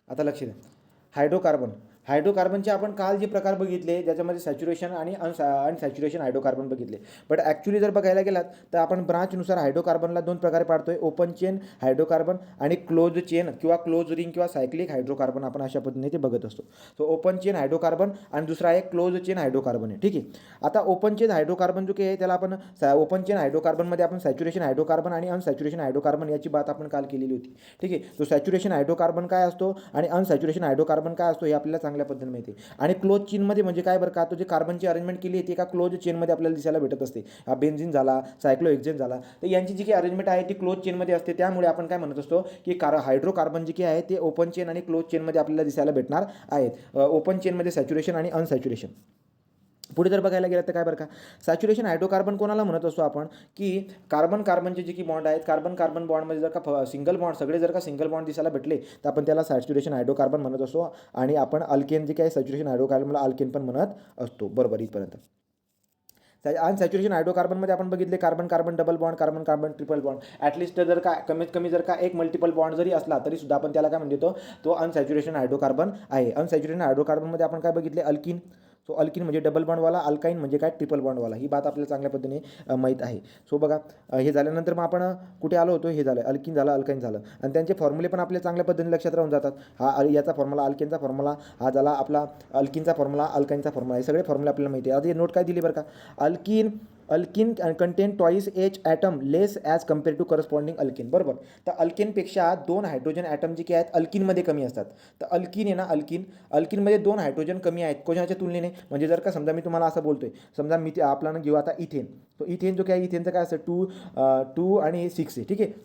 आता लक्ष द्या. हायड्रोकार्बन. हायड्रोकार्बनचे आपण काल जे प्रकार बघितले ज्याच्यामध्ये सॅच्युरेशन आणि अनसॅच्युरेशन हायड्रोकार्बन बघितले. बट ॲक्च्युली जर बघायला गेलात तर आपण ब्रांचनुसार हायड्रोकार्बनला दोन प्रकारे पाडतोय, ओपन चेन हायड्रोकार्बन आणि क्लोज चेन किंवा क्लोज रिंग किंवा सायक्लिक हायड्रोकार्बन आपण अशा पद्धतीने ते बघत असतो. सो ओपन चेन हायड्रोकार्बन आणि दुसरा आहे क्लोज चेन हायड्रोकार्बन आहे. ठीक आहे. आता ओपन चेन हायड्रोकार्बन जो काही आहे त्याला आपण ओपन चेन हायड्रोकार्बनमध्ये आपण सॅच्युरेशन हायड्रोकार्बन आणि अनसॅच्युरेशन हायड्रोकार्बन याची बात आपण काल केलेली होती. ठीक आहे. तो सॅच्युरेशन हायड्रोकार्बन काय असतो आणि अनसॅच्युरेशन हायड्रोकार्बन काय असतो हे आपल्याला चांगल्या पद्धतीने माहिती आहे. आणि क्लोज चेनमध्ये म्हणजे काय बरं का, तो जे कार्बनची अरेंजमेंट केली आहे ती एका क्लोज चेनमध्ये आपल्याला दिसायला भेटत असते. हा बेन्झिन झाला, सायक्लोहेक्झेन झाला, तर यांची जी काही अरेंजमेंट आहे ती क्लोज चेनमध्ये असते. त्यामुळे आपण काय म्हणत असतो की हायड्रोकार्बन जे काही आहे ते ओपन चेन आणि क्लोज चेनमध्ये आपल्याला दिसायला भेटणार आहेत. ओपन चेनमध्ये सॅच्युरेशन आणि अनसॅच्युरेशन. पुढे जर बघायला गेलं तर काय बरं का, सॅच्युरेशन हायड्रोकार्बन कोणाला म्हणत असतो आपण की कार्बन कार्बनचे जे की बॉन्ड आहेत, कार्बन कार्बन बॉन्डमध्ये जर का सिंगल बॉन्ड सगळे जर का सिंगल बॉन्ड दिसायला भेटले तर आपण त्याला सॅच्युरेशन हायड्रोकार्बन म्हणत असतो. आणि आपण अल्केन जे काही सॅच्युरेशन हायड्रोकार्बनला अल्केन पण म्हणत असतो. बरोबर इथपर्यंत. अनसॅच्युरेशन हायड्रोकार्बनमध्ये आपण बघितले carbon carbon double bond, carbon carbon triple bond. At least जर का कमीत कमी जर का एक मल्टिपल बॉन्ड जरी असला तरी सुद्धा आपण त्याला काय म्हणतो, तो अनसॅच्युरेशन हायड्रोकार्बन आहे. अनसॅच्युरेशन हायड्रोकार्बनमध्ये आपण काय बघितले, अल्किन. सो अल्किन म्हणजे डबल बॉन्डवाला, अल्काइन म्हणजे काय ट्रिपल बॉन्डवाला. ही बात आपल्याला चांगल्या पद्धतीने माहीत आहे. सो बघा, हे झाल्यानंतर मग आपण कुठे आलो होतो, हे झालं अल्किन झालं, अल्काइन झालं. आणि त्यांचे फॉर्म्युले पण आपल्या चांगल्या पद्धतीने लक्षात राहून जातात. हा याचा फॉर्म्युला अल्केनचा फॉर्म्युला, हा झाला आपला अल्किनचा फॉर्म्युला, अल्काइनचा फॉर्म्युला. हे सगळे फॉर्म्युले आपल्याला माहिती आहे. आता हे नोट काय दिली बरं का, alkene alkene contain twice H atom less as compare to corresponding alkene. बरोबर. तर अल्किनपेक्षा 2 हायड्रोजन ॲटम जे काही आहेत अल्किनमध्ये कमी असतात. तर अल्किन आहे ना, अल्किनमध्ये 2 हायड्रोजन कमी आहेत कोणाच्या तुलनेने. म्हणजे जर का समजा मी तुम्हाला असं बोलतोय, समजा मी आपल्याला घेऊ आता इथेन. तो इथेन जो काय इथेनचं काय असतं 2 आणि 6 आहे. ठीक आहे.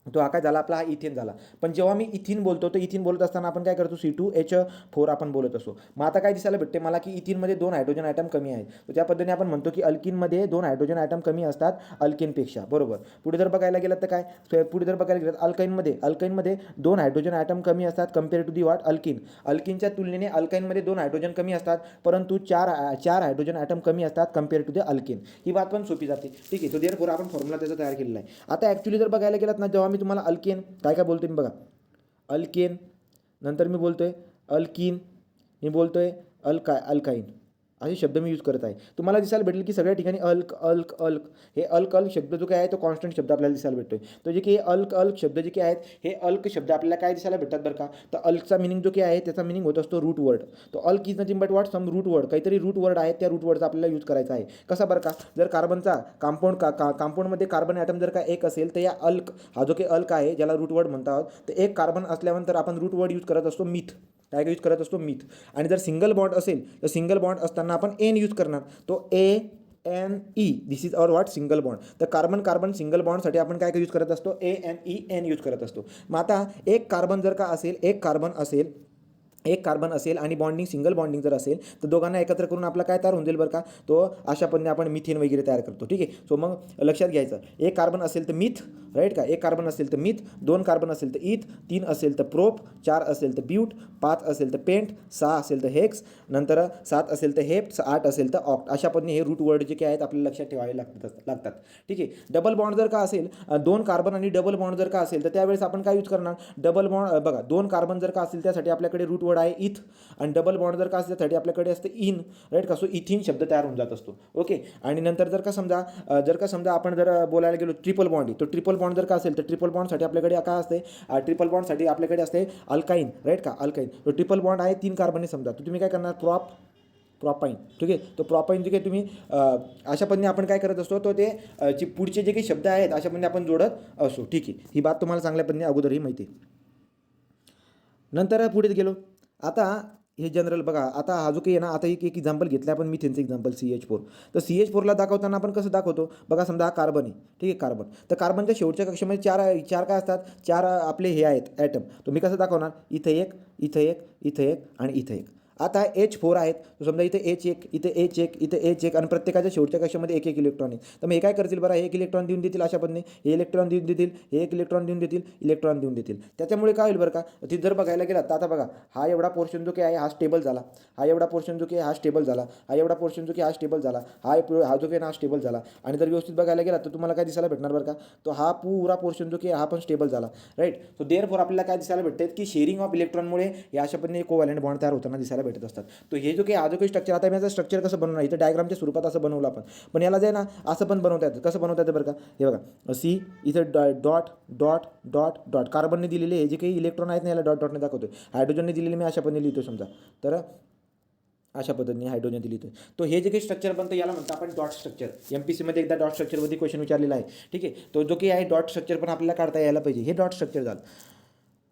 तो हा काय झाला आपला, हा इथेन झाला. पण जेव्हा मी इथिन बोलतो तर इथिन बोलत असताना आपण काय करतो, C2H4 आपण बोलत असतो. मग आता काय दिसायला भेटते मला की इथिनमध्ये 2 हायड्रोजन ॲटम कमी आहेत. तर त्या पद्धतीने आपण म्हणतो की अल्किनमध्ये 2 हायड्रोजन ॲटम कमी असतात अल्किनपेक्षा. बरोबर. पुढे जर बघायला गेलं तर काय, पुढे जर बघायला गेलं अल्काइनमध्ये 2 हायड्रोजन ॲटम कमी असतात compare to the what, alkene. अल्किनच्या तुलनेने अल्काइनमध्ये 2 हायड्रोजन कमी असतात, परंतु 4 हायड्रोजन ॲटम कमी असतात कम्पेअर टू द अल्किन. ही बात पण सोपी जाते. ठीक आहे. तो देअरफॉर आपण फॉर्म्युला त्याचा तयार केलेला आहे. आता ॲक्च्युली जर बघायला गेलात ना, जेव्हा मी तुम्हाला अल्केन काय काय बोलतोय बघा, अल्केन, नंतर मी बोलतोय अल्किन, मी बोलतोय अल्काइन, असे शब्द मी यूज करत आहे. तुम्हाला दिसायला भेटेल की सगळ्या ठिकाणी अल्क अल्क अल्क, हे अल्क अल्क शब्द जो काय आहे तो कॉन्स्टंट शब्द आपल्याला दिसायला भेटतोय. तो जे की अल्क अल्क शब्द जे काही आहेत हे अल्क शब्द आपल्याला काय दिसायला भेटतात बरं का, तर अल्कचा मिनिंग जो काही आहे त्याचा मिनिंग होत असतो रूट वर्ड. तो alk is nothing but what, some root word, काहीतरी रूट वर्ड आहे, त्या रूट वर्डचा आपल्याला यूज करायचा आहे. कसा बरं का, जर कार्बनचा कांपाऊंडमध्ये कार्बन ॲटम जर का एक असेल तर या अल्क, हा जो काही अल्क आहे ज्याला रूट वर्ड म्हणतात, तर एक कार्बन असल्यानंतर आपण रूट वर्ड यूज करत असतो मिथ. काय यूज करत असतो, मिथ. आणि जर सिंगल बॉन्ड असेल तर सिंगल बॉन्ड असताना आपण एन यूज करणार, तो ANE, this is our what, single bond. तर कार्बन कार्बन सिंगल बॉन्डसाठी आपण काय यूज करत असतो, ANEN यूज करत असतो. मग आता एक कार्बन जर का असेल, एक कार्बन असेल आणि बॉन्डिंग सिंगल बॉन्डिंग जर असेल तर दोघांना एकत्र करून आपला काय तयार होऊन जाईल बरं का, तो अशा पद्धतीने आपण मिथेन वगैरे तयार करतो. ठीक आहे. सो मग लक्षात घ्यायचं, एक कार्बन असेल तर मिथ, राईट का, एक कार्बन असेल तर मिथ, 2 कार्बन असेल तर इथ, 3 असेल तर प्रोप, 4 असेल तर ब्यूट, 5 असेल तर पेंट, 6 असेल तर हेक्स, नंतर 7 असेल तर हेप, 8 असेल तर ऑक्ट. अशा पद्धतीने हे रूट वर्ड जे काही आहेत आपल्याला लक्षात ठेवावे लागतात. ठीक आहे. डबल बॉन्ड जर का असेल, 2 कार्बन आणि डबल बॉन्ड जर का असेल तर त्यावेळेस आपण काय यूज करणार, डबल बॉन्ड बघा 2 कार्बन जर का असेल त्यासाठी आपल्याकडे रूट वर्ड आहे इथ, आणि डबल बॉन्ड जर का असेल त्यासाठी आपल्याकडे असते इन, राईट का. सो इथिन शब्द तयार होऊन जात असतो. ओके. आणि नंतर जर का समजा आपण जर बोलायला गेलो ट्रिपल बॉन्ड, तो ट्रिपल बॉन्ड जर का असेल तर ट्रिपल बॉन्डसाठी आपल्याकडे काय असते, ट्रिपल बॉन्डसाठी आपल्याकडे असते अल्काइन, राईट का, अल्काइन. तो ट्रिपल बॉन्ड आहे 3 कार्बनने समजा, तर तुम्ही काय करणार, प्रॉपाइन. ठीक आहे. तो प्रॉपाइन जे काही तुम्ही अशा पद्धतीने आपण काय करत असतो, तो ते पुढचे जे काही शब्द आहेत अशा पद्धतीने आपण जोडत असतो. ठीक आहे. ही बात तुम्हाला चांगल्या पद्धतीने अगोदरही माहिती आहे. नंतर पुढे गेलो, आता हे जनरल बघा, आता हा जो काही आहे ना, आता एक एक्झाम्पल घेतलं आपण मिथेनचं एक्झाम्पल CH4. तर CH4ला दाखवताना आपण कसं दाखवतो बघा, समजा हा कार्बन आहे. ठीक आहे, कार्बन. तर कार्बनच्या शेवटच्या कक्षेमध्ये चार काय असतात, 4 आपले हे आहेत ॲटम. तो मी कसं दाखवणार, इथं एक, इथं एक, इथं एक आणि इथं एक. आता H4 आहेत, तर समजा इथे H1, इथे H1, इथे H1 आणि प्रत्येकाच्या शेवटच्या कक्षामध्ये एक एक इलेक्ट्रॉन आहे. तर मग हे काय करतील बरं, हे एक इलेक्ट्रॉन देऊन देतील अशा पद्धतीने, हे इलेक्ट्रॉन देऊन देतील, हे एक इलेक्ट्रॉन देऊन देतील, इलेक्ट्रॉन देऊन देतील. त्याच्यामुळे काय होईल बरं का, तिथे जर बघायला गेला तर आता बघा, हा एवढा पोर्शन जो काही आहे हा स्टेबल झाला, हा एवढा पोर्शन जो काही हा स्टेबल झाला, हा एवढा पोर्शन जो काही हा स्टेबल झाला, हा जो काही हा स्टेबल झाला. आणि जर व्यवस्थित बघायला गेला तर तुम्हाला काय दिसायला भेटणार बरं का, तो हा पूरा पोर्शन जो काही हा पण स्टेबल झाला, राईट. सो देअरफॉर आपल्याला काय दिसायला भेटते की शेअरिंग ऑफ इलेक्ट्रॉनमुळे या अशा पद्धतीने कोव्हॅलेंट बॉन्ड तयार होताना दिसायला भेटत असतात. तो हे जो काही हा जो काही स्ट्रक्चर, आता मी याचं स्ट्रक्चर कसं बनवणार, इथं डायग्रामच्या स्वरूपात असं बनवलं आपण, पण याला जे ना असं पण बनवता येतं. कसं बनवता येतं बरं का, हे बघा, सी इथं डॉट डॉट डॉट डॉट कार्बनने दिलेले हे जे काही इलेक्ट्रॉन आहेत ना याला डॉट डॉटने दाखवतो. हायड्रोजनने दिलेले मी अशा पद्धतीने लिहितो समजा, तर अशा पद्धतीने हायड्रोजन दिली. तो हे जे काही स्ट्रक्चर बनतं याला म्हणतो आपण डॉट स्ट्रक्चर. MPCमध्ये एकदा डॉट स्ट्रक्चरमध्ये क्वेश्चन विचारलेला आहे, ठीक आहे. तो जो काही आहे डॉट स्ट्रक्चर पण आपल्याला काढता यायला पाहिजे. हे डॉट स्ट्रक्चर झालं.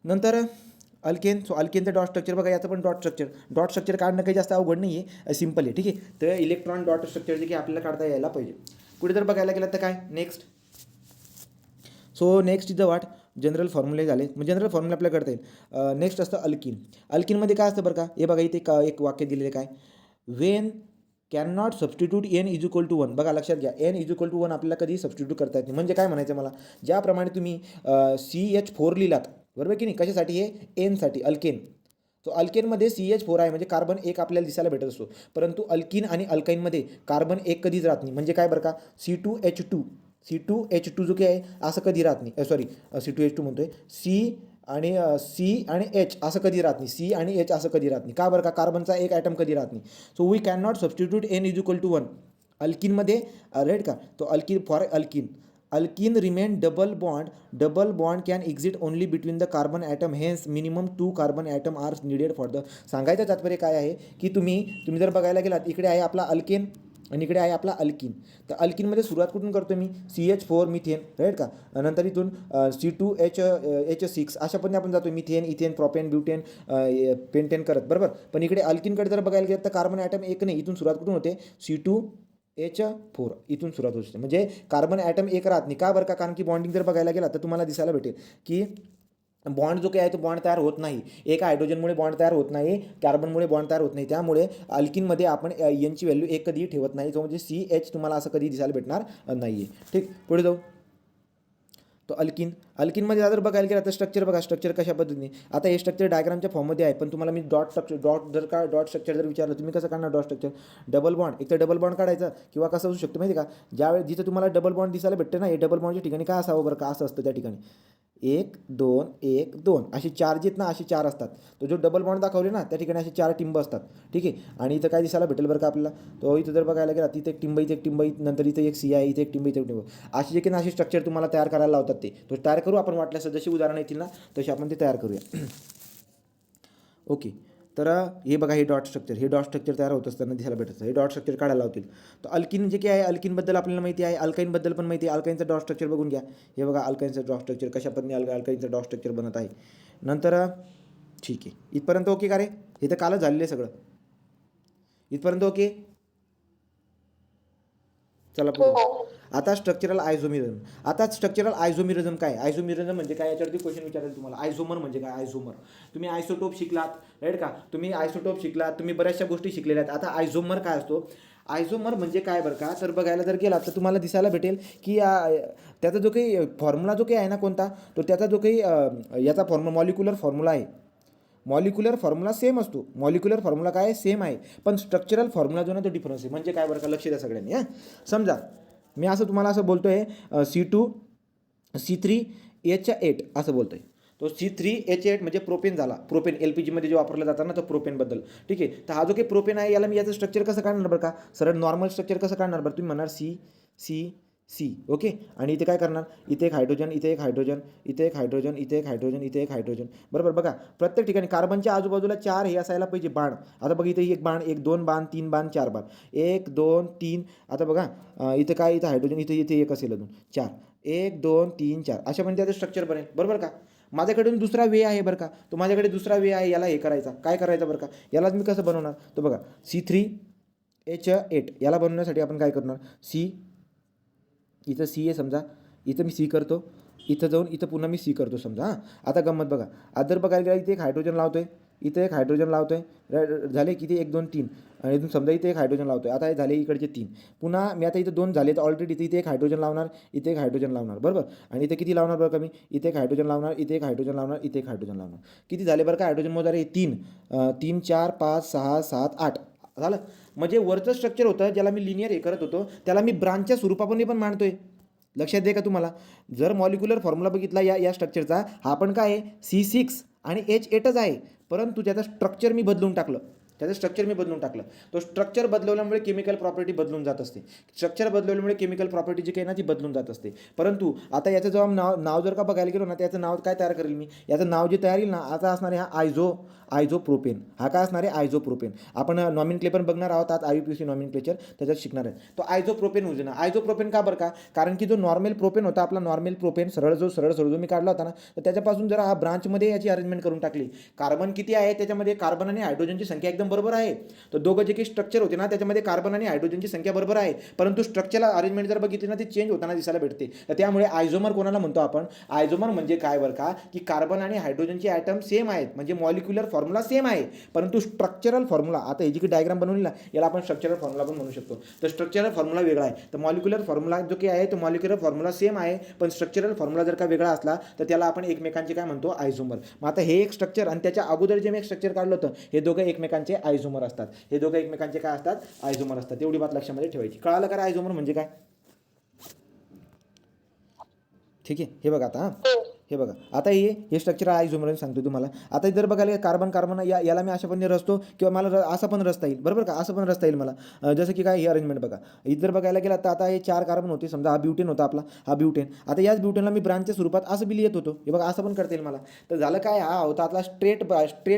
नंतर अल्केन. सो अल्केनचं डॉट स्ट्रक्चर बघा, याचं पण डॉट स्ट्रक्चर. डॉट स्ट्रक्चर काढणं काही जास्त अवघड नाही आहे, सिम्पल आहे, ठीक आहे. तर इलेक्ट्रॉन डॉट स्ट्रक्चर जे काही आपल्याला काढता यायला पाहिजे. कुठे जर बघायला गेलं तर काय next, so next is the what general फॉर्म्युले झाले, मग जनरल फॉर्म्युला आपल्याला करता येईल. नेक्स्ट असतं अल्किन. अल्किनमध्ये काय असतं बरं का, हे बघा इथे एक वाक्य दिलेलं काय, when can not substitute N is equal to 1. बघा लक्षात घ्या, N इज इक्वल टू 1 आपल्याला कधी सबस्टिट्यूट करता येत नाही. म्हणजे काय म्हणायचं मला, ज्याप्रमाणे तुम्ही CH4 लिहिलात, बरोबर की नाही, कशासाठी हे Nसाठी, अल्केन. तो अल्केनमध्ये CH4 आहे म्हणजे कार्बन एक आपल्याला दिसायला भेटत असतो, परंतु अल्किन आणि अल्काईनमध्ये कार्बन एक कधीच राहत नाही. म्हणजे काय बरं का, C2H2 जो काही आहे असं कधी राहत नाही, सॉरी C2H2 म्हणतोय, C आणि H असं कधी राहत नाही, C आणि H असं कधी राहत नाही. का बरं का, कार्बनचा एक ॲटम कधी राहत नाही. So we can not substitute N is equal to 1 अल्किनमध्ये, राईट का. तो alkene for alkene remain double bond can exit only between the carbon atom, hence minimum 2 carbon atom are needed for the. सांगायचं तात्पर्य काय आहे की तुम्ही जर बघायला गेलात, इकडे आहे आपला अल्केन आणि इकडे आहे आपला अल्किन. तर अल्किनमध्ये सुरुवात कुठून करतो मी, CH4 मिथेन, राईट का. नंतर इथून C2H6 अशा पद्धतीने आपण जातो, methane, ethane, propane, butane, pentane करत, बरोबर. पण इकडे अल्किनकडे जर बघायला गेलं तर कार्बन ॲटम एक नाही, इथून सुरुवात कुठून होते, C2H4 इथून सुरुवात होते. म्हणजे कार्बन ॲटम एक राहत नाही. का बरं का, कारण की बॉन्डिंग जर बघायला गेला तर तुम्हाला दिसायला भेटेल की बॉन्ड जो काही आहे तो बॉन्ड तयार होत नाही. एक हायड्रोजनमुळे बॉन्ड तयार होत नाही, कार्बनमुळे बॉन्ड तयार होत नाही. त्यामुळे अल्किनमध्ये आपण Nची व्हॅल्यू एक कधीही ठेवत नाही. तो म्हणजे CH तुम्हाला असं कधी दिसायला भेटणार नाही आहे, ठीक. पुढे जाऊ, तो अल्किनमध्ये जर बघायला गेला तर स्ट्रक्चर बघा, स्ट्रक्चर कशा पद्धतीने. आता हे स्ट्रक्चर डायग्रामच्या फॉर्ममध्ये आहे, पण तुम्हाला मी डॉट स्ट्रक्चर जर विचारलं, तुम्ही कसं काढणार डॉट स्ट्रक्चर, डबल बॉन्ड, एक तर डबल बॉन्ड काढायचं किंवा कसं होऊ शकतं माहिती आहे का, ज्यावेळी जिथं तुम्हाला डबल बॉन्ड दिसायला भेटते ना, हे डबल बॉन्डच्या ठिकाणी काय असावं बरं का, असं असतं त्या ठिकाणी 1 2 1 2 अशी 4 आहेत ना, अशी 4 असतात. तो जो डबल बॉन्ड दाखवले ना त्या ठिकाणी असे 4 टिंब असतात, ठीक आहे. आणि इथं काय दिसायला भेटेल बरं का आपल्याला, तो इथं जर बघायला गेला तिथे एक टिंब, इथे एक टिंब, नंतर इथे एक C आहे, इथे एक टिंब, इथे एक टिंब, अशी जे की ना अशी स्ट्रक्चर तुम्हाला तयार करायला लावतात. तो तयार करू आपण, वाटल्यास जशी उदाहरणं येतील ना तशी आपण ते तयार करूया. ओके, तर हे बघा, हे डॉट स्ट्रक्चर तयार होत असताना दिसायला भेटतं. हे डॉट स्ट्रक्चर काढायला लावतील. तर अल्किन जे काय आहे, अल्किनबद्दल आपल्याला माहिती आहे, अल्काईनबद्दल पण माहिती आहे. अल्काईनचं डॉट स्ट्रक्चर बघून घ्या. हे बघा अल्काईनचं डॉट स्ट्रक्चर कशा पद्धतीने अल्काईनचं डॉट स्ट्रक्चर बनत आहे. नंतर ठीक आहे, इथपर्यंत ओके का रे, हे तर कालच झालेलं आहे सगळं, इथपर्यंत ओके. चला पुढे. आता स्ट्रक्चरल आयझोमिरिझम काय, आयझोमिरिझम म्हणजे काय, याच्यावरती क्वेश्चन विचारेल तुम्हाला. आयझोमर म्हणजे काय, आयझोमर तुम्ही आयसोटोप शिकलात, राईट का, तुम्ही आयसोटोप शिकलात, तुम्ही बऱ्याचशा गोष्टी शिकलेल्या आहेत. आता आयझोमर काय असतो, आयझोमर म्हणजे काय बरं का, तर बघायला जर गेला तर तुम्हाला दिसायला भेटेल की त्याचा जो काही फॉर्म्युला जो काही आहे ना कोणता, तो त्याचा जो काही याचा मॉलिक्युलर फॉर्म्युला आहे, मॉलिक्युलर फॉर्म्युला सेम असतो. मॉलिक्युलर फॉर्म्युला काय सेम आहे, पण स्ट्रक्चरल फॉर्म्युला जो ना तो डिफरन्स आहे. म्हणजे काय बरं का, लक्ष द्या सगळ्यांनी. समजा मी असं तुम्हाला असं बोलतोय, C2C3H8 असं बोलतोय. तो C3H8 म्हणजे प्रोपेन झाला. प्रोपेन LPGमध्ये जे वापरलं जातं ना, तो प्रोपेनबद्दल, ठीक आहे. तर हा जो काही प्रोपेन आहे याला मी याचं स्ट्रक्चर कसं काढणार बरं का, सरळ नॉर्मल स्ट्रक्चर कसं काढणार बरं, तुम्ही म्हणणार C ओके. आणि इथे काय करणार, इथे एक हायड्रोजन, इथे एक हायड्रोजन, इथे एक हायड्रोजन, इथे एक हायड्रोजन, इथे एक हायड्रोजन, बरोबर. बघा प्रत्येक ठिकाणी कार्बनच्या आजूबाजूला 4 हे असायला पाहिजे बाण. आता बघा इथे एक बाण, 1 2 बाण, 3 बाण, 4 बाण, 1 2 3. आता बघा इथं काय, इथं हायड्रोजन, इथे एक असेल अजून 4, 1 2 3 4 अशा पण त्याचं स्ट्रक्चर बनेल, बरोबर का. माझ्याकडून दुसरा वे आहे बरं का, तो माझ्याकडे दुसरा वे आहे, याला हे करायचा, काय करायचं बरं का, यालाच मी कसं बनवणार, तो बघा C3H8 याला बनवण्यासाठी आपण काय करणार, इथं C आहे समजा, इथं मी C करतो, इथं जाऊन इथं पुन्हा मी C करतो समजा. आता गंमत बघा, आज जर बघायला गेला इथे एक हायड्रोजन लावतोय, इथं एक हायड्रोजन लावतो आहे, झाले किती 1 2 3 आणि इथून समजा इथे एक हायड्रोजन लावतो आहे. आता हे झाले इकडचे 3. पुन्हा मी आता इथं 2 झाले तर ऑलरेडी इथे एक हायड्रोजन लावणार, इथे एक हायड्रोजन लावणार, बरोबर. आणि इथे किती लावणार बरं का मी, इथे एक हायड्रोजन लावणार, इथे एक हायड्रोजन लावणार, इथे एक हायड्रोजन लावणार. किती झाले बरं का हायड्रोजन मोजा रे, 3 3 4 5 6 7 8 झालं. म्हणजे वरचं स्ट्रक्चर होतं ज्याला मी लिनियर हे करत होतो त्याला मी ब्रांचच्या स्वरूपाने पण मांडतोय. लक्षात दे का तुम्हाला. जर मॉलिक्युलर फॉर्म्युला बघितला या स्ट्रक्चरचा, हा पण काय आहे C6 आणि H8च आहे, परंतु त्याचं स्ट्रक्चर मी बदलून टाकलं. तो स्ट्रक्चर बदलवल्यामुळे केमिकल प्रॉपर्टी बदलून जात असते. स्ट्रक्चर बदलवल्यामुळे केमिकल प्रॉपर्टी जी काही ना ती बदलून जात असते. परंतु आता याचं जेव्हा नाव जर का बघायला गेलो ना, त्याचं नाव काय तयार करेल मी, याचं नाव जे तयार येईल ना, आता असणार आहे हा आयझोप्रोपेन. हा काय असणार आहे, आयझोप्रोपेन. आपण नॉमिनक्लेचर बघणार आहोत आज, IUPAC नॉमिनक्लेचर त्याच्यात शिकणार आहे. तो आयझोप्रोपेन होऊ ना. आयझोप्रोपेन का बरं का, कारण की जो नॉर्मल प्रोपेन होता आपला, नॉर्मल प्रोपेन सरळ जो मी काढला होता ना, तर त्याच्यापासून जरा हा ब्रांचमध्ये याची अरेंजमेंट करून टाकली. कार्बन किती आहे त्याच्यामध्ये, कार्बन आणि हायड्रोजनची संख्या एकदम बरोबर आहे. तर दोघं जे काही स्ट्रक्चर होते ना त्याच्यामध्ये कार्बन आणि हायड्रोजनची संख्या बरोबर आहे, परंतु स्ट्रक्चरला अरेंजमेंट जर बघितली ना ती चेंज होताना दिसायला भेटते. तर त्यामुळे आयझोमर कोणाला म्हणतो आपण, आयझोमर म्हणजे काय बरं का, की कार्बन आणि हायड्रोजनचे ॲटम सेम आहेत, म्हणजे मॉलिक्युलर फॉर्म्युला सेम आहे, परंतु स्ट्रक्चरल फॉर्म्युला, आता ही जी काही डायग्राम बनवली ना याला आपण स्ट्रक्चरल फॉर्म्युला पण म्हणू शकतो. तर स्ट्रक्चरल फॉर्म्युला वेगळा आहे. तर मॉलिक्युलर फॉर्म्युला जो काही आहे तो मॉलिक्युलर फॉर्म्युला सेम आहे, पण स्ट्रक्चरल फॉर्म्युला जर का वेगळा असला तर त्याला आपण एकमेकांचे काय म्हणतो, आयझोमर. मग आता हे एक स्ट्रक्चर आणि त्याच्या अगोदर जे मी एक स्ट्रक्चर काढलं होतं, हे दोघं एकमेकांचे आयझोमर असतात. हे दोघं एकमेकांचे काय असतात, आयझोमर असतात. एवढी बात लक्षामध्ये ठेवायची. कळालं का आयझोमर म्हणजे काय. ठीक आहे. हे बघा आता, हे बघा आता हे स्ट्रक्चर आयझोमर सांगतो तुम्हाला. आता जर बघायला कार्बन याला मी अशा पण रचतो किंवा मला असा पण रचता येईल, बरोबर का, असं पण रचता येईल मला. जसं की काय, ही अरेंजमेंट बघा. इथं जर बघायला गेला तर आता हे 4 कार्बन होते, समजा हा ब्युटेन होता आपला, हा ब्युटेन. आता याच ब्युटेनला मी ब्रांचच्या स्वरूपात असं बी लिहित होतो. हे बघा असं पण करता येईल मला. तर झालं काय, हा होता आपला स्ट्रेट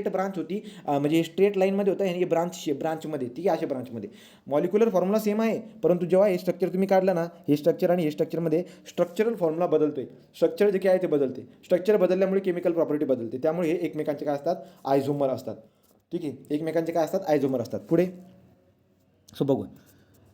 ब्रांच होती, म्हणजे स्ट्रेट लाईनमध्ये होतं, आणि ब्रांचमध्ये, ठीक आहे, अशा ब्रांचमध्ये. मॉलिक्युलर फॉर्म्युला सेम आहे, परंतु जेव्हा हे स्ट्रक्चर तुम्ही काढलं ना, हे स्ट्रक्चर आणि हे स्ट्रक्चरमध्ये स्ट्रक्चरल फॉर्म्युला बदलतोय. स्ट्रक्चर जे काय आहे ते बदलते. स्ट्रक्चर बदलल्यामुळे केमिकल प्रॉपर्टी बदलते. त्यामुळे हे एकमेकांचे काय असतात, आयझोमर असतात. ठीक आहे, एकमेकांचे काय असतात, आयझोमर असतात. पुढे सो बघू,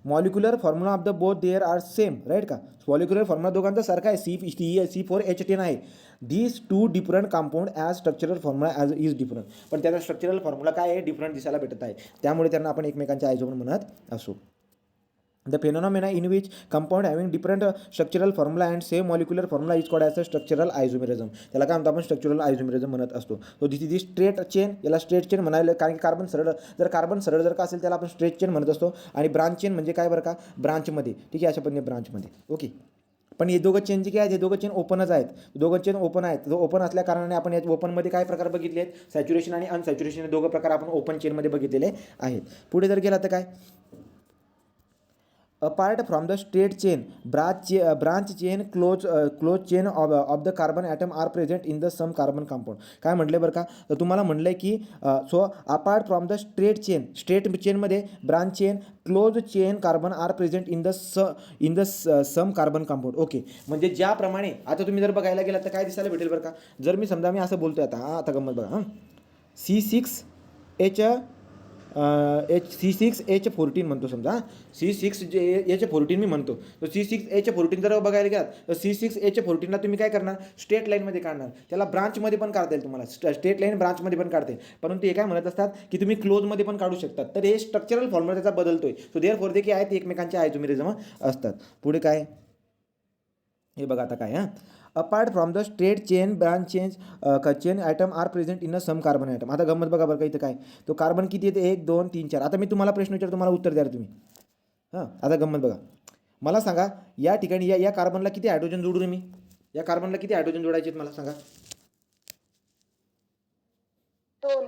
molecular formula of the both there are same, right का. मॉलिक्युलर फॉर्म्युला दोघांचा सारखा आहे, C4H10 आहे. These 2 different compound as structural formula as is different. पण त्याचा स्ट्रक्चरल फॉर्म्युला काय आहे, डिफरंट दिसायला भेटत आहे, त्यामुळे त्यांना आपण एकमेकांचे आयझोमर म्हणत असू. The phenomena in which compound having different structural formula and same molecular formula is called as a structural isomerism. त्याला काय म्हणतो आपण, स्ट्रक्चरल आयझोमेरिझम म्हणत असतो. तो दिस इज स्ट्रेट चेन, याला स्ट्रेट चेन म्हणायला, कारण की कार्बन सरळ जर का असेल त्याला आपण स्ट्रेट चेन म्हणत असतो. आणि ब्रांच चेन म्हणजे काय बरं का, ब्रांचमध्ये, ठीक आहे, अशा पद्धतीने ब्रांचमध्ये. ओके. पण हे दोघं चेन जे काय आहेत, हे दोघं चेन ओपनच आहेत. दोघं चेन ओपन आहेत. ओपन असल्या कारणाने आपण या ओपनमध्ये काय प्रकार बघितले आहेत, सॅच्युरेशन आणि अनसॅच्युरेशन हे दोघं प्रकार आपण ओपन चेनमध्ये बघितलेले आहेत. पुढे जर गेला तर काय, apart from the straight chain, branch chain, close chain of the carbon atom are present in the some carbon compound. काय म्हटले बरं का, तर तुम्हाला म्हटलंय की so apart from the straight चेनमध्ये branch chain, close chain carbon are present in the some carbon compound. Okay, म्हणजे ज्याप्रमाणे आता तुम्ही जर बघायला गेला तर काय दिसायला भेटेल बरं का, जर मी समजा मी असं बोलतोय आता गंमत बघा, C6H14 म्हणतो, समजा C6H14 मी म्हणतो, तर C6H14 जर बघायला गेलात तर C6H14ला तुम्ही काय करणार, स्ट्रेट लाईनमध्ये काढणार. त्याला ब्रांचमध्ये पण काढता येईल तुम्हाला, स्ट्रेट लाईन ब्रांचमध्ये पण काढते, परंतु हे काय म्हणत असतात की तुम्ही क्लोजमध्ये पण काढू शकतात. तर हे स्ट्रक्चरल फॉर्म्युला त्याचा बदलतोय. सो देअरफॉर ते काय ते एकमेकांचे आयझोमेरिझम असतात. पुढे काय, हे बघा आता काय, apart from the straight chain, branch chain atom are present in some carbon atom. आता गंमत बघा बरं का, इथं काय, तो कार्बन किती येते, 1 2 3 4. आता मी तुम्हाला प्रश्न विचारतो, तुम्हाला उत्तर द्या तुम्ही. आता गंमत बघा, मला सांगा या ठिकाणी या कार्बनला किती हायड्रोजन जोडू मी, या कार्बनला किती हायड्रोजन जोडायचे मला सांगा. 2,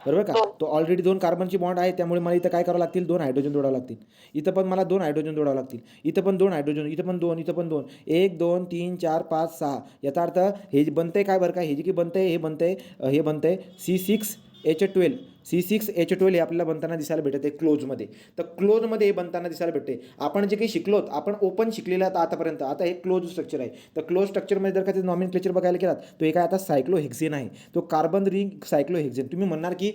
बरोबर का. तो ऑलरेडी 2 कार्बनची बॉन्ड आहे, त्यामुळे मला इथं काय करावं लागतील, 2 हायड्रोजन जोडावं लागतील. इथं पण मला 2 हायड्रोजन जोडावं लागतील. इथं पण 2 हायड्रोजन, इथं पण 2, इथं पण 2, 1 2 3 4 5 6. याचा अर्थ हे बनतंय काय बरं का, हे जे की बनतंय हे बनतंय C6H12, C6H12 हे आपल्याला बनताना दिसायला भेटते क्लोजमध्ये. तर क्लोजमध्ये हे बनताना दिसायला भेटते. आपण जे काही शिकलोत, आपण ओपन शिकलेलं आहे आतापर्यंत. आता हे क्लोज स्ट्रक्चर आहे. तर क्लोज स्ट्रक्चरमध्ये जर का ते नॉमेनक्लेचर बघायला गेलात, तो हे काय आता सायक्लोहेक्सेन आहे. तो कार्बन रिंग सायक्लोहेक्सेन. तुम्ही म्हणणार की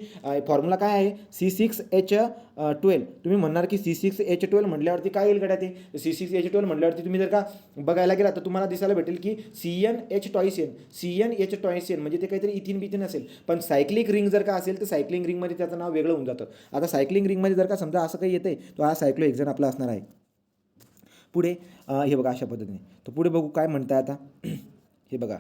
फॉर्म्युला काय आहे C6H12. तुम्ही म्हणणार की C6H12 म्हटल्यावरती काय येईल गड्या ते? C6H12 म्हटल्यावरती तुम्ही जर का बघायला गेला तर तुम्हाला दिसायला भेटेल की CnH टॉयसेन म्हणजे ते काहीतरी इथिन बिथिन असेल. पण सायक्लिक रिंग जर का असेल तर सायक्लिंग रिंगमध्ये त्याचं नाव वेगळं होऊन जातं. आता सायक्लिंग रिंगमध्ये जर का समजा असं काही येते तो हा सायक्लोहेक्सेन आपला असणार आहे. पुढे हे बघा अशा पद्धतीने. तर पुढे बघू काय म्हणताय आता. हे बघा,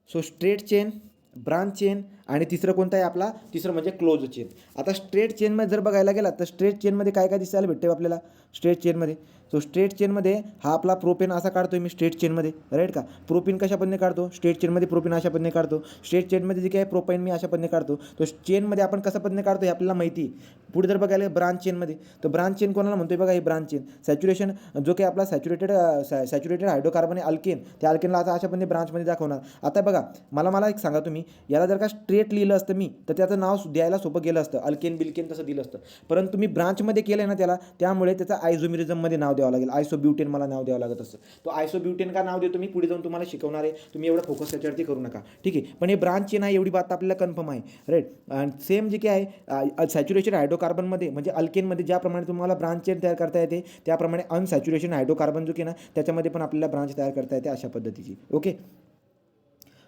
so straight chain, branch chain आणि तिसरं कोणतं आहे आपला? तिसरं म्हणजे क्लोज चेन. आता स्ट्रेट चेनमध्ये जर बघायला गेला तर स्ट्रेट चेनमध्ये काय काय दिसायला भेटते आपल्याला स्ट्रेट चेनमध्ये? सो स्ट्रेट चेनमध्ये हा आपला प्रोपेन असा काढतोय मी स्ट्रेट चेनमध्ये, राईट का? प्रोपेन कशा पद्धतीने काढतो? स्ट्रेट चेनमध्ये प्रोपेन अशा पद्धतीने काढतो. स्ट्रेट चेनमध्ये जे काही प्रोपेन मी अशा पद्धतीने काढतो. तो चेनमध्ये आपण कशा पद्धतीने काढतो हे आपल्याला माहिती. पुढे जर बघायला ब्रांच चेनमध्ये, तर ब्रांच चेन कोणाला म्हणतोय बघा? हे ब्रांच चेन सॅच्युरेशन जो काही आपला सॅच्युरेटेड हायड्रोकार्बन आहे अल्केन, त्या अल्केनला आता अशा पद्धतीने ब्रांचमध्ये दाखवणार. आता बघा, मला एक सांगा तुम्ही, याला जर का स्ट्रेट लिहिलं असतं मी तर त्याचं नाव द्यायला सोपं गेलं असतं, अल्केन बिल्केन तसं दिलं असतं. परंतु तुम्ही ब्रांचमध्ये केलं ना त्याला, त्यामुळे त्याचं आयझोमेरिझममध्ये नाव द्यावं लागेल. आयसोब्युटेन मला नाव द्यावं लागत असतं. तो आयसोब्युटेन का नाव देतो मी पुढे जाऊन तुम्हाला शिकवणार आहे. तुम्ही एवढं फोकस त्याच्यावरती करू नका, ठीक आहे? पण हे ब्रांच चेन आहे एवढी बात आपल्याला कन्फर्म आहे, राईट? आणि सेम जे काय आहे सॅच्युरेटेड हायड्रोकार्बनमध्ये म्हणजे अल्केनमध्ये ज्याप्रमाणे तुम्हाला ब्रांच चेन तयार करता येते, त्याप्रमाणे अनसॅच्युरेशन हायड्रोकार्बन जो की ना त्याच्यामध्ये पण आपल्याला ब्रांच तयार करता येते अशा पद्धतीची. ओके,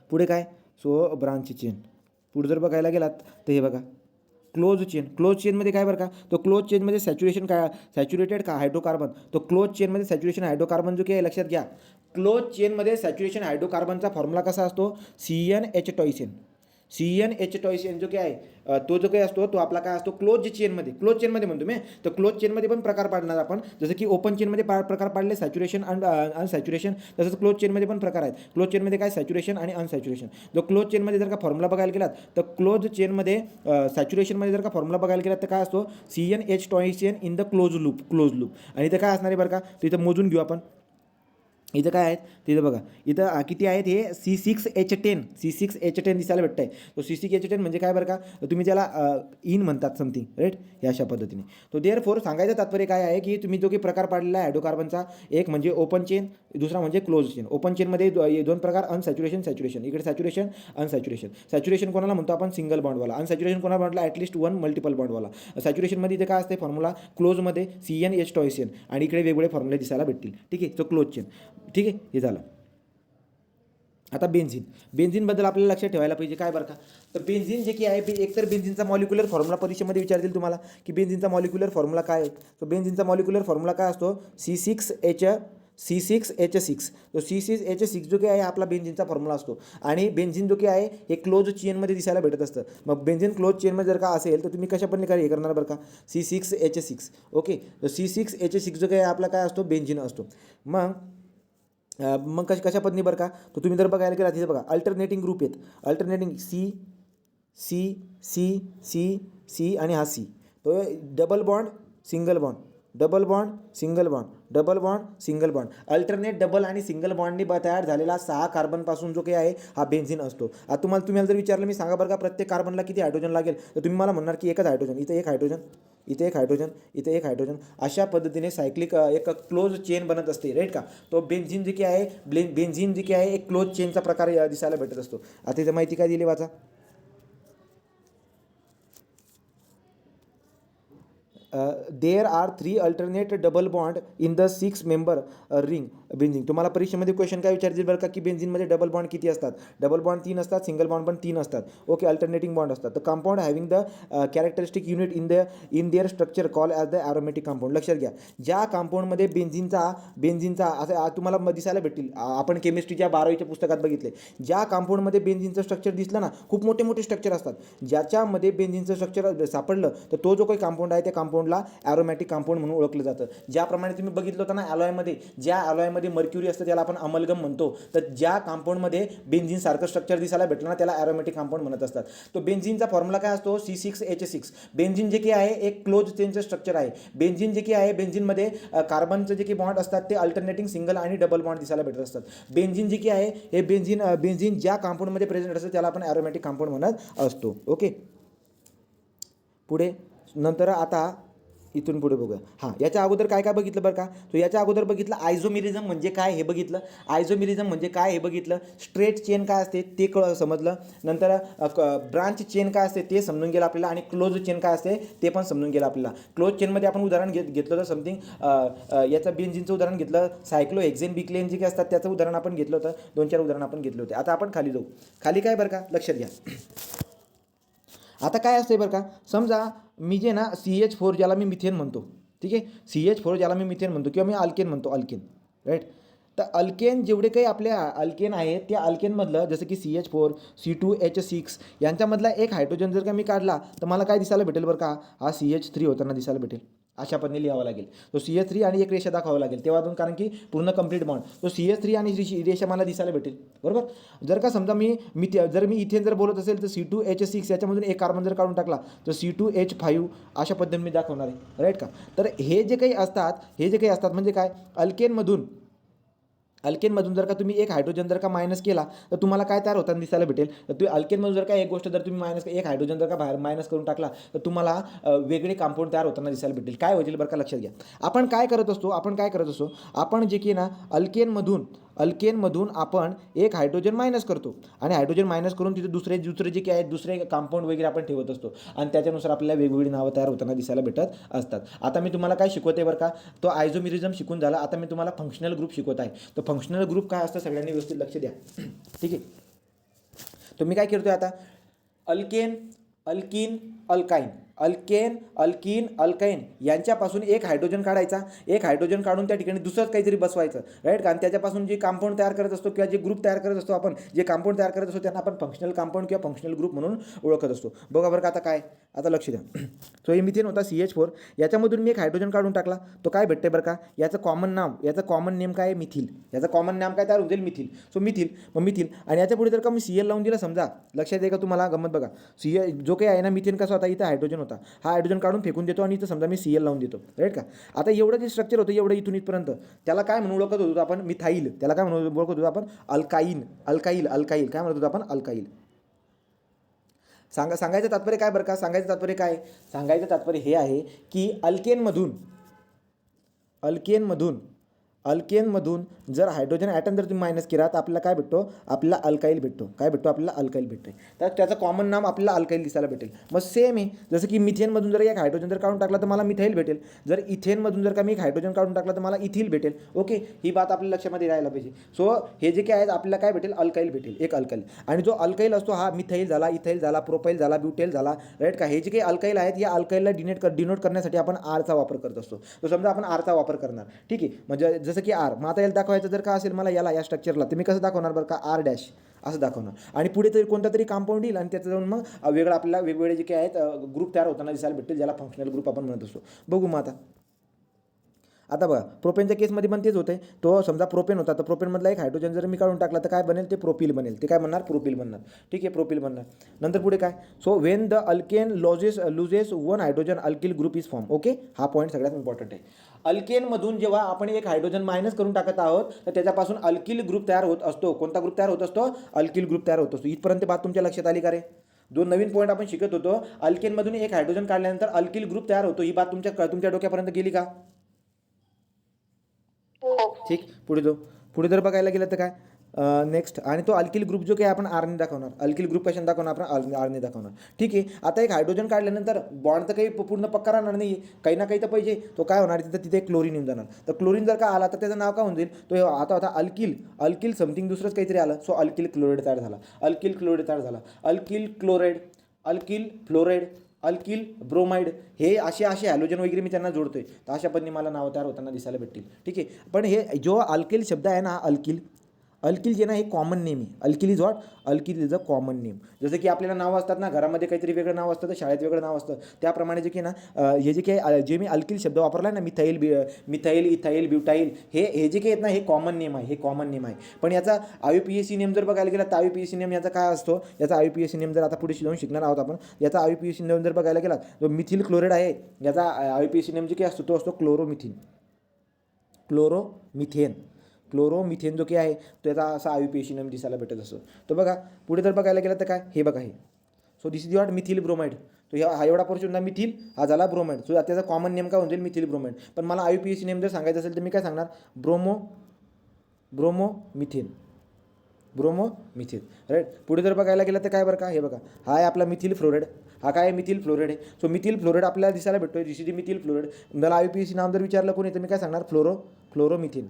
पुढे काय? So branch chain. पुढे जर बघायला गेलात तर हे बघा क्लोज चेन. क्लोज चेनमध्ये काय बरं का? तो क्लोज चेनमध्ये सॅच्युरेटेड का हायड्रोकार्बन, तो क्लोज चेनमध्ये सॅच्युरेशन हायड्रोकार्बन जो काही लक्षात घ्या. क्लोज चेनमध्ये सॅच्युरेशन हायड्रोकार्बनचा फॉर्म्युला कसा असतो? CnH टॉयसेन जो काय आहे तो जो काही असतो तो आपला काय असतो? क्लोज चेनमध्ये म्हणतो मी. तर क्लोज चेनमध्ये पण प्रकार पाडणार आपण. जसं की ओपन चेनमध्ये प्रकार पाडले सॅच्युरेशन आणि अनसॅच्युरेशन, तसंच क्लोज चेनमध्ये पण प्रकार आहेत. क्लोज चेनमध्ये काय? सॅच्युरेशन आणि अनसॅच्युरेशन. जो क्लोज चेनमध्ये जर का फॉर्म्युला बघायला गेलात तर क्लोज चेनमध्ये सॅच्युरेशनमध्ये जर का फॉर्म्युला बघायला गेलात तर काय असतो? CnH टॉयसेन इन द क्लोज लूप. आणि इथं काय असणार आहे बरं का? तर इथं मोजून घेऊ आपण. इथं काय आहेत तिथं बघा, इथं किती आहेत? हे C6H10 दिसायला भेटत आहे. तो C6H10 म्हणजे काय बरं का? तुम्ही त्याला इन म्हणतात समथिंग, राईट? हे अशा पद्धतीने. तो देअरफॉर सांगायचं तात्पर्य काय आहे की तुम्ही जो काही प्रकार पाडलेला आहे हायड्रोकार्बनचा, एक म्हणजे ओपन चेन, दुसरा म्हणजे क्लोज चेन. ओपन चेनमध्ये दोन प्रकार, अनसॅच्युरेशन, सॅच्युरेशन. इकडे सॅच्युरेशन, अनसॅच्युरेशन. सॅच्युरेशन कोणाला म्हणतो आपण? सिंगल बॉन्डवाला. अनसॅच्युरेशन कोणाला म्हटलं? ॲटलिस्ट वन मल्टिपल बॉन्डवाला. सॅच्युरेशनमध्ये इथे काय असते फॉर्म्युला? क्लोजमध्ये CnH टॉयसेन आणि इकडे वेगवेगळे फॉर्म्युले दिसायला भेटतील, ठीक आहे? तो क्लोज चेन, ठीक आहे? हे झालं. आता बेन्झिनबद्दल आपल्याला लक्षात ठेवायला पाहिजे काय बरं का? तर बेन्झिन जे की आहे एकतर बेन्झिनचा मॉलिक्युलर फॉर्म्युला परीक्षेमध्ये विचारतील तुम्हाला की बेन्झिनचा मॉलिक्युलर फॉर्म्युला काय आहे. तर बेन्झिनचा मॉलिक्युलर फॉर्म्युला काय असतो? C6H6. तो C6H6 जो काही आहे आपला बेन्झिनचा फॉर्म्युला असतो. आणि बेन्झिन जो काही आहे हे क्लोज चेनमध्ये दिसायला भेटत असतं. मग बेन्झिन क्लोज चेनमध्ये जर का असेल तर तुम्ही कशा पण हे करणार बरं का? C6H6. ओके, तर C6H6 जो काही आपला काय असतो? बेन्झिन असतो. मग कशा पद्धतीने बरं का? तर तुम्ही जर बघायला गेला तिथे बघा अल्टरनेटिंग ग्रुप आहेत. अल्टरनेटिंग C आणि हा C. तो double bond single bond, double bond single bond, double bond single bond. Alternate double आणि सिंगल बॉन्डनी तयार झालेला 6 कार्बनपासून जो काही आहे हा बेन्झिन असतो. आता तुम्हाला जर विचारलं मी सांगा बरं का प्रत्येक कार्बनला किती हायड्रोजन लागेल, तर तुम्ही मला म्हणणार की एकच हायड्रोजन. इथे एक हायड्रोजन, इथे एक हायड्रोजन, इथे एक हायड्रोजन. अशा पद्धतीने सायक्लिक एक क्लोज चेन बनत असते, राईट का? तो बेन्झिन जे काही आहे बेन्झिन जे काही आहे एक क्लोज चेनचा प्रकार दिसायला भेटत असतो. आता इथं माहिती काय दिली वाचा? There are 3 alternate double bond in the 6 member ring benzene. तुम्हाला परीक्षेमध्ये क्वेश्चन काय विचारतील बरं का की बेन्झिनमध्ये डबल बॉन्ड किती असतात? डबल बॉन्ड 3 असतात, सिंगल बॉन्ड पण 3 असतात. ओके, अल्टरनेटिंग बॉन्ड असतात. तर compound having the characteristic unit in their structure call as the aromatic compound. लक्षात घ्या, ज्या कंपाऊंडमध्ये बेन्झिनचा असं तुम्हाला दिसायला भेटतील, आपण केमिस्ट्रीच्या 12वीच्या पुस्तकात बघितले, ज्या कंपाऊंडमध्ये बेन्झिनचं स्ट्रक्चर दिसलं ना, खूप मोठे मोठे स्ट्रक्चर असतात. ज्याच्यामध्ये बेन्झिनचं स्ट्रक्चर सापडलं तर तो जो काही कंपाऊंड आहे त्या कंपाऊंड कंपाऊंडला ॲरोमॅटिक कंपाऊंड म्हणून ओळखलं जातं. ज्याप्रमाणे तुम्ही बघितलं होतं ना ॲलॉयमध्ये, ज्या ॲलॉयमध्ये मर्क्युरी असतं त्याला आपण अमलगम म्हणतो, तर ज्या कंपाऊंडमध्ये बेन्झिन सारखं स्ट्रक्चर दिसायला भेटलं ना त्याला ॲरोमॅटिक कंपाऊंड म्हणत असतात. तो बेन्झिनचा फॉर्म्युला काय असतो, C6H6. बेन्झिन जे की आहे एक क्लोज चेनचं स्ट्रक्चर आहे. बेन्झिन जे की आहे, बेन्झिनमध्ये कार्बनचं जे की बॉन्ड असतात ते अल्टरनेटिंग सिंगल आणि डबल बॉन्ड दिसायला भेटत असतात. बेन्झिन जे की आहे हे बेन्झिन ज्या कंपाऊंडमध्ये प्रेझेंट असतं त्याला आपण ॲरोमॅटिक कंपाऊंड म्हणत असतो. ओके, पुढे नंतर आता इथून पुढे बघूया. हां, याच्या अगोदर काय काय बघितलं बरं का, तो याच्या अगोदर बघितलं आयझोमेरिझम म्हणजे काय हे बघितलं. आयझोमेरिझम म्हणजे काय हे बघितलं. स्ट्रेट चेन काय असते ते समजलं. नंतर ब्रांच चेन काय असते ते समजून गेलं आपल्याला, आणि क्लोज चेन काय असते ते पण समजून गेलं आपल्याला. क्लोज चेनमध्ये आपण उदाहरण घेतलं तर समथिंग याचं बेन्झिनचं उदाहरण घेतलं, सायक्लोहेक्झेन बिक्लेन जे काही असतात त्याचं उदाहरण आपण घेतलं होतं. 2-4 उदाहरण आपण घेतले होते. आता आपण खाली जाऊ. खाली काय बरं का, लक्षात घ्या. आता काय असते बरं का, समजा मी जे ना CH4 ज्याला मी मिथेन म्हणतो, ठीक आहे, CH4 ज्याला मी मिथेन म्हणतो किंवा मी अल्केन म्हणतो, अल्केन, राईट. तर अल्केन जेवढे काही आपल्या अल्केन आहेत त्या अल्केनमधलं जसं की CH4, C2H6 यांच्यामधला एक हायड्रोजन जर का मी काढला तर मला काय दिसायला भेटेल बरं का, हा CH3 होताना दिसायला भेटेल. अशा पद्धतीने लिहावं लागेल. तो CH3 आणि एक रेषा दाखवावं लागेल तेव्हा अजून, कारण की पूर्ण कंप्लीट बॉन्ड तो CH3 आणि रेषा मला दिसायला भेटेल. बरोबर. जर का समजा जर मी इथेन जर बोलत असेल तर C2H6 याच्यामधून एक कार्बन जर काढून टाकला तर C2H5 अशा पद्धतीने मी दाखवणार आहे, राईट का. तर हे जे काही असतात म्हणजे काय, अल्केनमधून जर का तुम्ही एक हायड्रोजन जर का मायनस केला तर तुम्हाला काय तयार होताना दिसायला भेटेल. तर तुम्ही अल्केनमधून जर का एक गोष्ट जर तुम्ही एक हायड्रोजन जर का बाहेर मायनस करून टाकला तर तुम्हाला वेगळे कंपाऊंड तयार होताना दिसायला भेटेल. काय होईल बरं का, लक्षात घ्या. आपण काय करत असतो, आपण जे की ना अल्केनमधून आपण एक हायड्रोजन मायनस करतो आणि हायड्रोजन मायनस करून तिथे दुसरे जे की आहेत दुसरे कंपाऊंड वगैरे आपण ठेवत असतो आणि त्याच्यानुसार आपल्याला वेगवेगळी नावं तयार होताना दिसायला भेटत असतात. आता मी तुम्हाला काय शिकवते बरं का, तो आयझोमेरिझम शिकून झाला. आता मी तुम्हाला फंक्शनल ग्रुप शिकवत आहे. तर फंक्शनल ग्रुप काय असतं सगळ्यांनी व्यवस्थित लक्ष द्या, ठीक आहे. तर मी काय करतोय आता, अल्केन, अल्कीन, अल्काईन, अल्काईन यांच्यापासून एक हायड्रोजन काढायचा. एक हायड्रोजन काढून त्या ठिकाणी दुसरंच काहीतरी बसवायचं, राईट का. आणि त्याच्यापासून जे कंपाऊंड तयार करत असतो किंवा जे ग्रुप तयार करत असतो, आपण जे कंपाऊंड तयार करत असतो त्यांना आपण फंक्शनल कंपाऊंड किंवा फंक्शनल ग्रुप म्हणून ओळखत असतो. बघा बरं का आता काय, आता लक्ष द्या. तो हे मिथेन होता CH4, याच्यामधून मी एक हायड्रोजन काढून टाकला, तो काय भेटते बरं का, याचं कॉमन नेम काय आहे, मिथिल. याचं कॉमन नाम काय तयार होईल, मिथिल. सो मिथिल आणि याच्या पुढे जर का मी Cl लावून दिला, समजा लक्षात आहे का तुम्हाला गंमत बघा, जो काही आहे ना मिथेन कसा होता, इथं हायड्रोजन होता, हा हायड्रोजन काढून फेकून देतो आणि इथं समजा मी Cl लावून देतो, राईट का. आता एवढं जे स्ट्रक्चर होतं एवढं इथून इथपर्यंत त्याला काय म्हणून ओळखत होतो आपण, मिथाईल. त्याला काय म्हणून ओळखत होतो आपण, अल्काईल काय म्हणत होतो आपण, अल्काईल. सांगायचं तात्पर्य काय बरं का, सांगायचं तात्पर्य हे आहे की अल्केनमधून जर हायड्रोजन ॲटम जर तुम्ही मायनस केला तर आपल्याला काय भेटतो, आपल्याला अल्काईल भेटतो. काय भेटतो आपल्याला, अल्काईल भेटते. तर त्याचं कॉमन नाम आपल्याला अल्काईल दिसायला भेटेल. मग सेम आहे, जसं की मिथेनमधून जर एक हायड्रोजन जर काढून टाकला तर मला मिथाईल भेटेल. जर इथेनमधून जर का मी एक हायड्रोजन काढून टाकला तर मला इथिल भेटेल. ओके, ही बात आपल्या लक्षामध्ये राहायला पाहिजे. सो हे जे काय आहेत आपल्याला काय भेटेल, अल्काईल भेटेल, एक अल्काईल. आणि जो अल्काईल असतो हा मिथाईल झाला, इथाईल झाला, प्रोपाईल झाला, ब्युटेल झाला, राईट का. हे जे काही अल्काईल आहेत या अल्काईलला डिनोट करण्यासाठी आपण आरचा वापर करत असतो. तर समजा आपण आरचा वापर करणार, ठीक आहे. म्हणजे जसं की आर, मग आता दाखवायचं जर का असेल मला या स्ट्रक्चरला, तर मी कसं दाखवणार बरं का, R डॅश असं दाखवणार. आणि पुढे तरी कोणता तरी कंपाऊंड येईल आणि त्याचं जाऊन मग आपल्याला वेगवेगळे जे काही आहेत ग्रुप तयार होताना दिसायला भेटेल, ज्याला फंक्शनल ग्रुप आपण म्हणत असतो. बघू मग आता बघा, प्रोपेनच्या केसमध्ये पण तेच होते. तो समजा प्रोपेन होता तर प्रोपेनमधला एक हायड्रोजन जर मी काढून टाकला तर काय बनेल, ते प्रोपिल बनेल. ते काय म्हणणार, प्रोपिल बनणार, ठीक आहे, प्रोपिल बनणार. नंतर पुढे काय, so when the alkane loses one hydrogen alkyl group is form. Okay, हा पॉईंट सगळ्यात इम्पॉर्टंट आहे. अल्केनमधून जेव्हा आपण एक हायड्रोजन मायनस करून टाकत आहोत तर त्याच्यापासून अल्किल ग्रुप तयार होत असतो. कोणता ग्रुप तयार होत असतो, अल्किल ग्रुप तयार होत असतो. इथपर्यंत बात तुमच्या लक्षात आली का रे. दोन नवीन पॉईंट आपण शिकत होतो. अल्केनमधून एक हायड्रोजन काढल्यानंतर अल्किल ग्रुप तयार होतो, ही बात तुमच्या डोक्यापर्यंत गेली का. ठीक, पुढे जर बघायला गेलं तर काय नेक्स्ट, आणि तो अल्किल ग्रुप जो काही आपण आरने दाखवणार, अल्किल ग्रुप कशाने दाखवणार आपण, आरने दाखवणार. ठीक आहे. आता एक हायड्रोजन काढल्यानंतर बॉन्ड तर काही पूर्ण पक्का राहणार नाही, काही ना काही तर पाहिजे. तो काय होणार, तिथे क्लोरीन येऊन जाणार. तर क्लोरीन जर का आला तर त्याचं नाव काय होऊन जाईल, तो आता होता अल्किल समथिंग दुसरंच काहीतरी आलं. सो अल्किल क्लोराईड तयार झाला, अल्किल फ्लोराईड, अल्किल ब्रोमाइड. हे असे हॅलोजन वगैरे मी त्यांना जोडतोय. तर अशा पद्धतीने मला नाव तयार होताना दिसायला भेटतील. ठीक आहे. पण हे जो अल्किल शब्द आहे ना, अल्किल जे ना हे कॉमन नेम आहे. Alkyl is what, alkyl is a common name. जसं की आपल्याला नाव असतात ना, घरामध्ये काहीतरी वेगळं नाव असतं तर शाळेत वेगळं नाव असतं, त्याप्रमाणे जे की ना हे जे काही जे मी अल्किल शब्द वापरला ना, मिथाईल इथाईल ब्युटाईल, हे जे काही आहेत ना हे कॉमन नेम आहे, हे कॉमन नेम आहे. पण याचा IUPAC नेम जर बघायला गेला तर IUPAC नेम याचा काय असतो, याचा IUPAC नेम जर आता पुढे जाऊन शिकणार आहोत आपण, याचा IUPAC नेम जर बघायला गेला जो मिथिल क्लोराईड आहे, याचा IUPAC नेम जे काही असतो तो असतो क्लोरोमिथिन. क्लोरोमिथेन जो की आहे त्याचा असा IUPAC नेम दिसायला भेटत असतो. तर बघा पुढे जर बघायला गेलं तर काय, हे बघा हे, so this is what methyl bromide. तो हा एवढा पोर्शन मिथिल, हा झाला ब्रोमाइड. सो त्याचा कॉमन नेम काय होईल, मिथिल ब्रोमाइड. पण मला IUPAC नेम जर सांगायचं असेल तर मी काय सांगणार, ब्रोमोमिथेन. राईट. पुढे जर बघायला गेलं तर काय बरं का, हे बघा हा आहे आपला मिथिल फ्लोराईड. हा काय आहे, मिथिल फ्लोराईड आहे. सो मिथिल फ्लोराईड आपल्याला दिसायला भेटतोय, दिस मिथिल फ्लोराईड. मला IUPAC नाम जर विचारलं कोणी तर मी काय सांगणार, फ्लोरोमिथेन.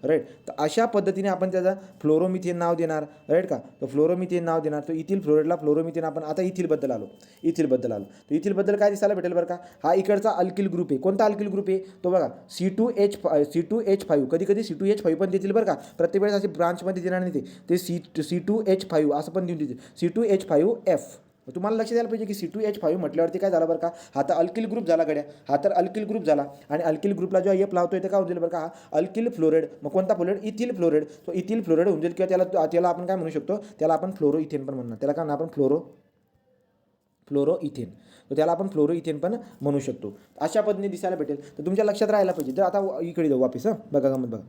राईट. तर अशा पद्धतीने आपण त्याचा फ्लोरोमिथेन नाव देणार. राईट का, तर फ्लोरोमिथेन नाव देणार. तो इथिल फ्लोराईडला फ्लोरोमिथेन. आपण आता इथिलबद्दल आलो. तर इथिलबद्दल काय दिसायला भेटेल बरं का, हा इकडचा अल्किल ग्रुप आहे. कोणता अल्किल ग्रुप आहे तो बघा, C2H5. कधी C2H5 पण देतील बरं का, प्रत्येक वेळेस असे ब्रांचमध्ये देणार नाही ते C2H5 असं पण देऊन देतील, C2H5F. तुम्हाला लक्ष द्यायला पाहिजे की C2H5 म्हटल्यावरती काय झालं बरं का, हा तर अल्किल ग्रुप झाला गड्या, हा तर अल्किल ग्रुप झाला. आणि अल्किल ग्रुपला जेव्हा एफ लावतोय तर काय होईल बरं का, हा अल्किल फ्लोराईड. मग कोणता फ्लोराईड, इथिल फ्लोराईड. तो इथिल फ्लोराईड होऊन जाईल, किंवा त्याला आपण काय म्हणू शकतो, त्याला आपण फ्लोरो इथेन पण म्हणणार. त्याला काय म्हणणार आपण, फ्लोरो इथेन. तर त्याला आपण फ्लोरो इथेन पण म्हणू शकतो. अशा पद्धतीने दिसायला भेटेल. तर तुमच्या लक्षात राहायला पाहिजे. तर आता इकडे जाऊ वापिस, बघा गमत बघा.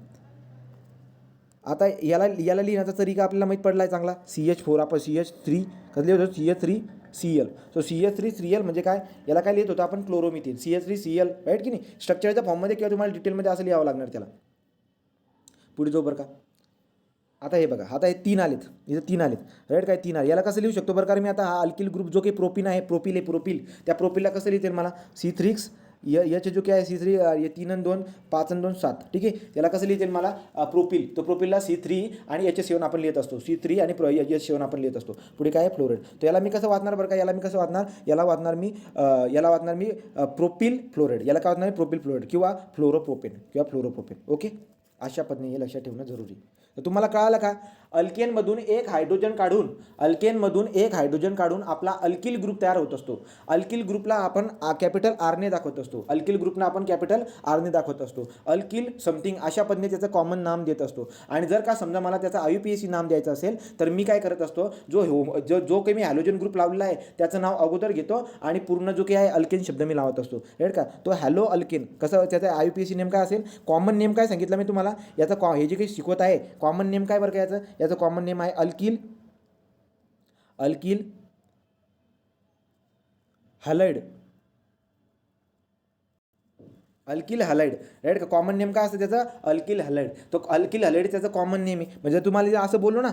आता याला लिहिण्याचा तरीका आपल्याला माहीत पडला आहे चांगला. CH4 आपण CH3 कसं लिहित होतो, CH3Cl. सो CH3Cl म्हणजे काय, याला काय लिहित होतो आपण, क्लोरोमिथेन. CH3Cl, राईट की नाही, स्ट्रक्चरच्या फॉर्ममध्ये किंवा तुम्हाला डिटेलमध्ये असं लिहावं लागणार त्याला. पुढे जाऊ बरं का. आता हे बघा, आता हे 3 आलेत, इथं 3 आलेत. राईट, काय 3 आले. याला कसं लिहू शकतो बरं का मी आता, हा अल्किल ग्रुप जो काही प्रोपिन आहे, प्रोपिल, त्या प्रोपिलला कसं लिहिते मला, C3 याचे जो काय आहे C3, 3 आणि 2 5 आणि 2 7. ठीक आहे, त्याला कसं लिहिते मला, प्रोपिल. तो प्रोपिलला C3 आणि H7 आपण लिहित असतो, C3 आणि H7 आपण लिहित असतो. पुढे काय आहे, फ्लोराईड. तर याला मी कसं वाचणार बरं का, याला मी वाचणार मी प्रोपिल फ्लोराईड. याला काय वाचणार, प्रोपिल फ्लोराईड किंवा फ्लोरोप्रोपेन. ओके, अशा पद्धतीने हे लक्षात ठेवणं जरुरी. तर तुम्हाला कळालं का, अल्केनमधून एक हायड्रोजन काढून आपला अल्किल ग्रुप तयार होत असतो. अल्किल ग्रुपला आपण कॅपिटल आरने दाखवत असतो. अल्किल समथिंग अशा पद्धतीने त्याचं कॉमन नाम देत असतो. आणि जर का समजा मला त्याचा IUPAC नाम द्यायचं असेल तर मी काय करत असतो, जो काही मी हॅलोजन ग्रुप लावलेला आहे त्याचं नाव अगोदर घेतो आणि पूर्ण जो काही आहे अल्केन शब्द मी लावत असतो. राईट का, तो हॅलो अल्केन. कसं त्याचा IUPAC नेम काय असेल, कॉमन नेम काय सांगितलं मी तुम्हाला, याचा हे जे काही शिकवत आहे कॉमन नेम काय बरं का, याचं कॉमन नेम आहे अल्किल हलाइड. राईट का, कॉमन नेम काय असतं त्याचं, अल्किल हलाइड. तो अल्किल हलाइड त्याचं कॉमन नेम आहे. म्हणजे तुम्हाला असं बोललो ना,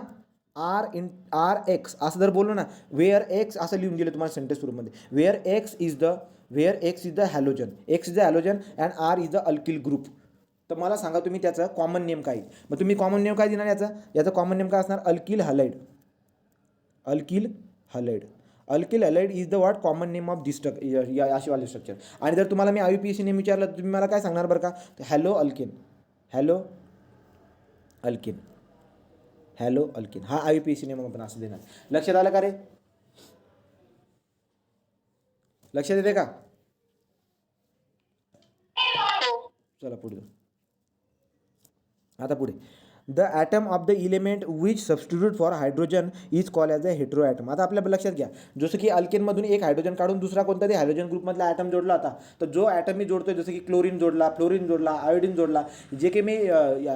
RX असं जर बोललो ना, वेअर एक्स असं लिहून दिलं तुम्हाला सेंटेन्स रूपमध्ये, where X is the halogen, and R is the alkyl group. तर मला सांगा तुम्ही त्याचं कॉमन नेम काय. मग तुम्ही कॉमन नेम काय देणार याचं कॉमन नेम काय असणार, alkyl halide is the what, common name of this अशी वाले स्ट्रक्चर. आणि जर तुम्हाला मी IUPAC नेम विचारलं तर तुम्ही मला काय सांगणार बरं का, हॅलो अल्किन. हा IUPAC नेम आपण असं देणार. लक्षात आलं का रे, लक्षात येते का. चला पुढे. आता पुढे, the atom of the element which substitute for hydrogen is call as a hetero atom. आता आपल्या लक्षात घ्या, जसं की अल्केनमधून एक हायड्रोजन काढून दुसरा कोणता तरी हायड्रोजन ग्रुपमधला ॲटम जोडला होता. तर जो ॲटम मी जोडतोय, जसं की क्लोरीन जोडला, फ्लोरीन जोडला, आयोडीन जोडला, जे काही मी